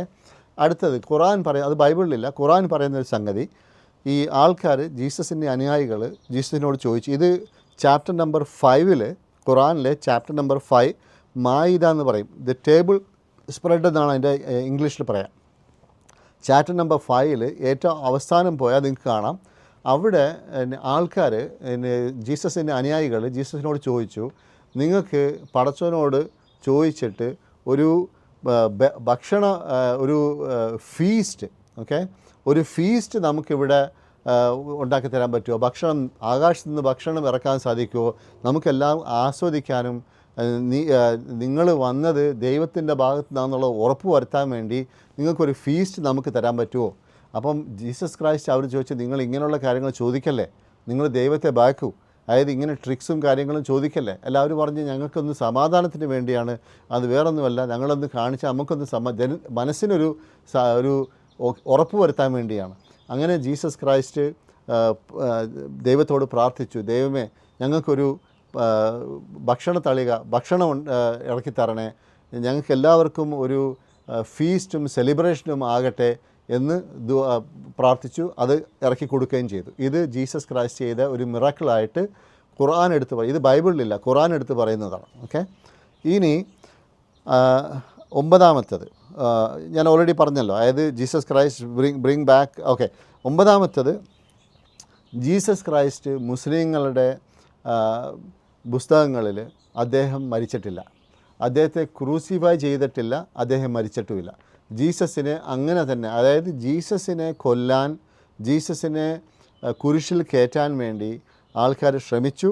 അടുത്തത് ഖുറാൻ അത് ബൈബിളിലില്ല, ഖുറാൻ പറയുന്നൊരു സംഗതി, ഈ ആൾക്കാർ ജീസസിൻ്റെ അനുയായികൾ ജീസസിനോട് ചോദിച്ചു, ഇത് ചാപ്റ്റർ നമ്പർ 5 ഖുറാനിലെ ചാപ്റ്റർ നമ്പർ 5 മായിദ എന്ന് പറയും. ദ ടേബിൾ സ്പ്രെഡ് എന്നാണ് അതിൻ്റെ ഇംഗ്ലീഷിൽ പറയാം. ചാപ്റ്റർ നമ്പർ 5 ഏറ്റവും അവസാനം പോയാൽ നിങ്ങൾക്ക് കാണാം, അവിടെ ആൾക്കാർ ജീസസിൻ്റെ അനുയായികൾ ജീസസിനോട് ചോദിച്ചു, നിങ്ങൾക്ക് പടച്ചവനോട് ചോദിച്ചിട്ട് ഒരു ഭക്ഷണ ഒരു ഫീസ്റ്റ്, ഓക്കെ, ഒരു ഫീസ്റ്റ് നമുക്കിവിടെ ഉണ്ടാക്കി തരാൻ പറ്റുമോ? ഭക്ഷണം ആകാശത്ത് നിന്ന് ഭക്ഷണം ഇറക്കാൻ സാധിക്കുമോ? നമുക്കെല്ലാം ആസ്വദിക്കാനും നിങ്ങൾ വന്നത് ദൈവത്തിൻ്റെ ഭാഗത്തു നിന്നുള്ള ഉറപ്പ് വരുത്താൻ വേണ്ടി നിങ്ങൾക്കൊരു ഫീസ്റ്റ് നമുക്ക് തരാൻ പറ്റുമോ? അപ്പം ജീസസ് ക്രൈസ്റ്റ് അവർ ചോദിച്ചു, നിങ്ങൾ ഇങ്ങനെയുള്ള കാര്യങ്ങൾ ചോദിക്കല്ലേ, നിങ്ങൾ ദൈവത്തെ ഭയക്കൂ, അതായത് ഇങ്ങനെ ട്രിക്സും കാര്യങ്ങളും ചോദിക്കല്ലേ. എല്ലാവരും പറഞ്ഞ് ഞങ്ങൾക്കൊന്ന് സമാധാനത്തിന് വേണ്ടിയാണ്, അത് വേറൊന്നുമല്ല, ഞങ്ങളൊന്ന് കാണിച്ചാൽ നമുക്കൊന്ന് മനസ്സിനൊരു ഒരു ഉറപ്പ് വരുത്താൻ വേണ്ടിയാണ്. അങ്ങനെ ജീസസ് ക്രൈസ്റ്റ് ദൈവത്തോട് പ്രാർത്ഥിച്ചു, ദൈവമേ ഞങ്ങൾക്കൊരു ഭക്ഷണം ഇറക്കി തരണേ, ഞങ്ങൾക്ക് എല്ലാവർക്കും ഒരു ഫീസ്റ്റും സെലിബ്രേഷനും ആകട്ടെ എന്ന് പ്രാർത്ഥിച്ചു. അത് ഇറക്കി കൊടുക്കുകയും ചെയ്തു. ഇത് ജീസസ് ക്രൈസ്റ്റ് ചെയ്ത ഒരു മിറാക്കിളായിട്ട് ഖുർആൻ എടുത്ത് പറയും. ഇത് ബൈബിളിലില്ല, ഖുർആൻ എടുത്ത് പറയുന്നതാണ്. ഓക്കെ, ഇനി 9ാമത്തത് ഞാൻ ഓൾറെഡി പറഞ്ഞല്ലോ, അതായത് Jesus Christ bring back. Okay, 9ാമത്തത് ജീസസ് ക്രൈസ്റ്റ് മുസ്ലിങ്ങളുടെ പുസ്തകങ്ങളിൽ അദ്ദേഹം മരിച്ചിട്ടില്ല, അദ്ദേഹത്തെ ക്രൂസിഫൈ ചെയ്തിട്ടില്ല, അദ്ദേഹം മരിച്ചിട്ടുമില്ല. ജീസസിനെ അങ്ങനെ തന്നെ, അതായത് ജീസസിനെ കൊല്ലാൻ, ജീസസിനെ കുരിശിൽ കയറ്റാൻ വേണ്ടി ആൾക്കാർ ശ്രമിച്ചു.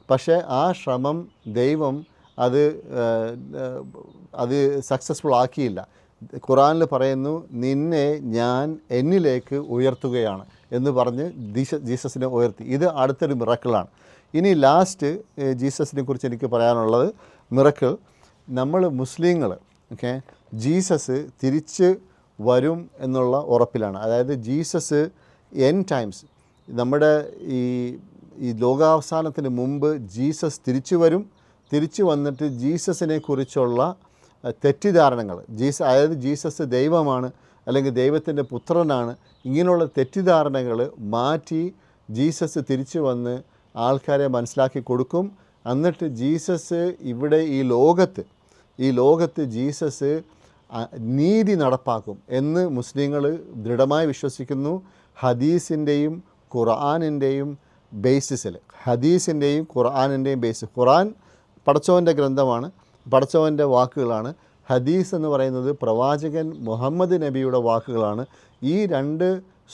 പക്ഷേ ആ ശ്രമം ദൈവം അത് സക്സസ്ഫുൾ ആക്കിയില്ല. ഖുറാനിൽ പറയുന്നു, നിന്നെ ഞാൻ എന്നിലേക്ക് ഉയർത്തുകയാണ് എന്ന് പറഞ്ഞ് ജീസസിനെ ഉയർത്തി. ഇത് അടുത്തൊരു മിറക്കിളാണ്. ഇനി ലാസ്റ്റ് ജീസസിനെ കുറിച്ച് എനിക്ക് പറയാനുള്ളത്, മിറക്കിൾ നമ്മൾ മുസ്ലിങ്ങൾ, ഓക്കെ, ജീസസ് തിരിച്ച് വരും എന്നുള്ള ഉറപ്പിലാണ്. അതായത് ജീസസ് എൻഡ് ടൈംസ്, നമ്മുടെ ഈ ലോകാവസാനത്തിന് മുമ്പ് ജീസസ് തിരിച്ചു വരും. തിരിച്ചു വന്നിട്ട് ജീസസിനെ കുറിച്ചുള്ള തെറ്റിദ്ധാരണകൾ, അതായത് ജീസസ് ദൈവമാണ് അല്ലെങ്കിൽ ദൈവത്തിൻ്റെ പുത്രനാണ്, ഇങ്ങനെയുള്ള തെറ്റിദ്ധാരണകൾ മാറ്റി ജീസസ് തിരിച്ചു വന്ന് ആൾക്കാരെ മനസ്സിലാക്കി കൊടുക്കും. എന്നിട്ട് ജീസസ് ഇവിടെ ഈ ലോകത്ത് ജീസസ് നീതി നടപ്പാക്കും എന്ന് മുസ്ലിങ്ങൾ ദൃഢമായി വിശ്വസിക്കുന്നു. ഹദീസിൻ്റെയും ഖുർആനിൻ്റെയും ബേസിസിൽ, ഹദീസിൻ്റെയും ഖുർആനിൻ്റെയും ബേസിസ്, ഖുർആൻ പടച്ചവൻ്റെ ഗ്രന്ഥമാണ്, പടച്ചവൻ്റെ വാക്കുകളാണ്. ഹദീസ് എന്ന് പറയുന്നത് പ്രവാചകൻ മുഹമ്മദ് നബിയുടെ വാക്കുകളാണ്. ഈ രണ്ട്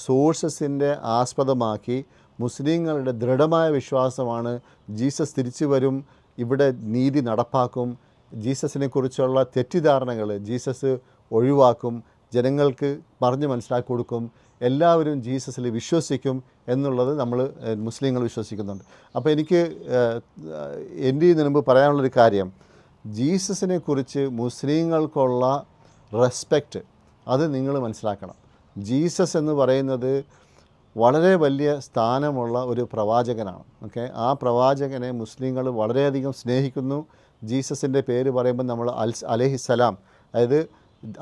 സോഴ്സസിൻ്റെ ആസ്പദമാക്കി മുസ്ലിങ്ങളുടെ ദൃഢമായ വിശ്വാസമാണ് ജീസസ് തിരിച്ചു വരും, ഇവിടെ നീതി നടപ്പാക്കും, ജീസസിനെ കുറിച്ചുള്ള തെറ്റിദ്ധാരണകൾ ജീസസ് ഒഴിവാക്കും, ജനങ്ങൾക്ക് പറഞ്ഞ് മനസ്സിലാക്കി കൊടുക്കും, എല്ലാവരും ജീസസിൽ വിശ്വസിക്കും എന്നുള്ളത് നമ്മൾ മുസ്ലിങ്ങൾ വിശ്വസിക്കുന്നുണ്ട്. അപ്പോൾ എനിക്ക് എൻ്റെ ഇതിനു മുമ്പ് പറയാനുള്ളൊരു കാര്യം, ജീസസിനെ കുറിച്ച് മുസ്ലിങ്ങൾക്കുള്ള റെസ്പെക്റ്റ് അത് നിങ്ങൾ മനസ്സിലാക്കണം. ജീസസ് എന്ന് പറയുന്നത് വളരെ വലിയ സ്ഥാനമുള്ള ഒരു പ്രവാചകനാണ്. ഓക്കെ, ആ പ്രവാചകനെ മുസ്ലിങ്ങൾ വളരെയധികം സ്നേഹിക്കുന്നു. ജീസസിൻ്റെ പേര് പറയുമ്പോൾ നമ്മൾ അലൈഹിസ്സലാം, അതായത്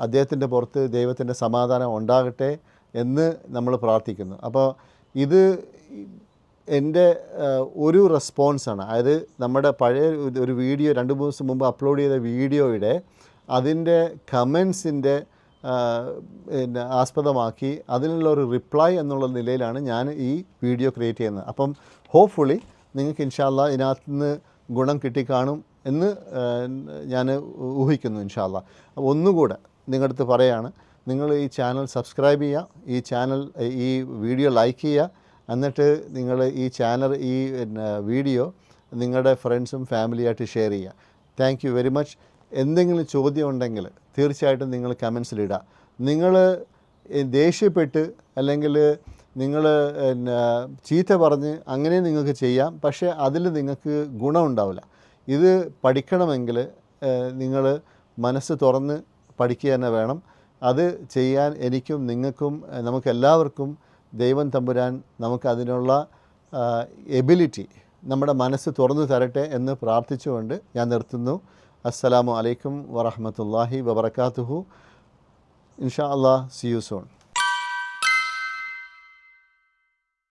അദ്ദേഹത്തിൻ്റെ പുറത്ത് ദൈവത്തിൻ്റെ സമാധാനം ഉണ്ടാകട്ടെ എന്ന് നമ്മൾ പ്രാർത്ഥിക്കുന്നു. അപ്പോൾ ഇത് എൻ്റെ ഒരു റെസ്പോൺസാണ്. അതായത് നമ്മുടെ പഴയ ഒരു വീഡിയോ 2-3 ദിവസം മുമ്പ് അപ്ലോഡ് ചെയ്ത വീഡിയോയുടെ അതിൻ്റെ കമൻസിൻ്റെ ആസ്പദമാക്കി അതിനുള്ള ഒരു റിപ്ലൈ എന്നുള്ള നിലയിലാണ് ഞാൻ ഈ വീഡിയോ ക്രിയേറ്റ് ചെയ്യുന്നത്. അപ്പം ഹോപ്പ്ഫുള്ളി നിങ്ങൾക്ക് ഇൻഷാ അല്ലാഹ് ഇതിനകത്ത് നിന്ന് ഗുണം കിട്ടിക്കാണും എന്ന് ഞാൻ ഊഹിക്കുന്നു ഇൻഷാ അല്ലാഹ്. അപ്പോൾ ഒന്നുകൂടെ നിങ്ങളുടെ അടുത്ത് പറയുകയാണ്, നിങ്ങൾ ഈ ചാനൽ സബ്സ്ക്രൈബ് ചെയ്യുക, ഈ വീഡിയോ ലൈക്ക് ചെയ്യുക, എന്നിട്ട് നിങ്ങൾ ഈ വീഡിയോ നിങ്ങളുടെ ഫ്രണ്ട്സും ഫാമിലിയായിട്ട് ഷെയർ ചെയ്യുക. Thank you very much. എന്തെങ്കിലും ചോദ്യം ഉണ്ടെങ്കിൽ തീർച്ചയായിട്ടും നിങ്ങൾ കമൻസിലിടുക. നിങ്ങൾ ദേഷ്യപ്പെട്ട് അല്ലെങ്കിൽ നിങ്ങൾ ചീത്ത പറഞ്ഞ് അങ്ങനെ നിങ്ങൾക്ക് ചെയ്യാം, പക്ഷേ അതിൽ നിങ്ങൾക്ക് ഗുണമുണ്ടാവില്ല. ഇത് പഠിക്കണമെങ്കിൽ നിങ്ങൾ മനസ്സ് തുറന്ന് പഠിക്കുക തന്നെ വേണം. അത് ചെയ്യാൻ എനിക്കും നിങ്ങൾക്കും നമുക്കെല്ലാവർക്കും ദൈവം തമ്പുരാൻ നമുക്കതിനുള്ള എബിലിറ്റി നമ്മുടെ മനസ്സ് തുറന്നു തരട്ടെ എന്ന് പ്രാർത്ഥിച്ചുകൊണ്ട് ഞാൻ നിർത്തുന്നു. അസ്സലാമു അലൈക്കും വറഹ്മത്തുള്ളാഹി വബറകാതുഹു. ഇൻഷാ അല്ലാഹ്, സീ യു സൂൺ.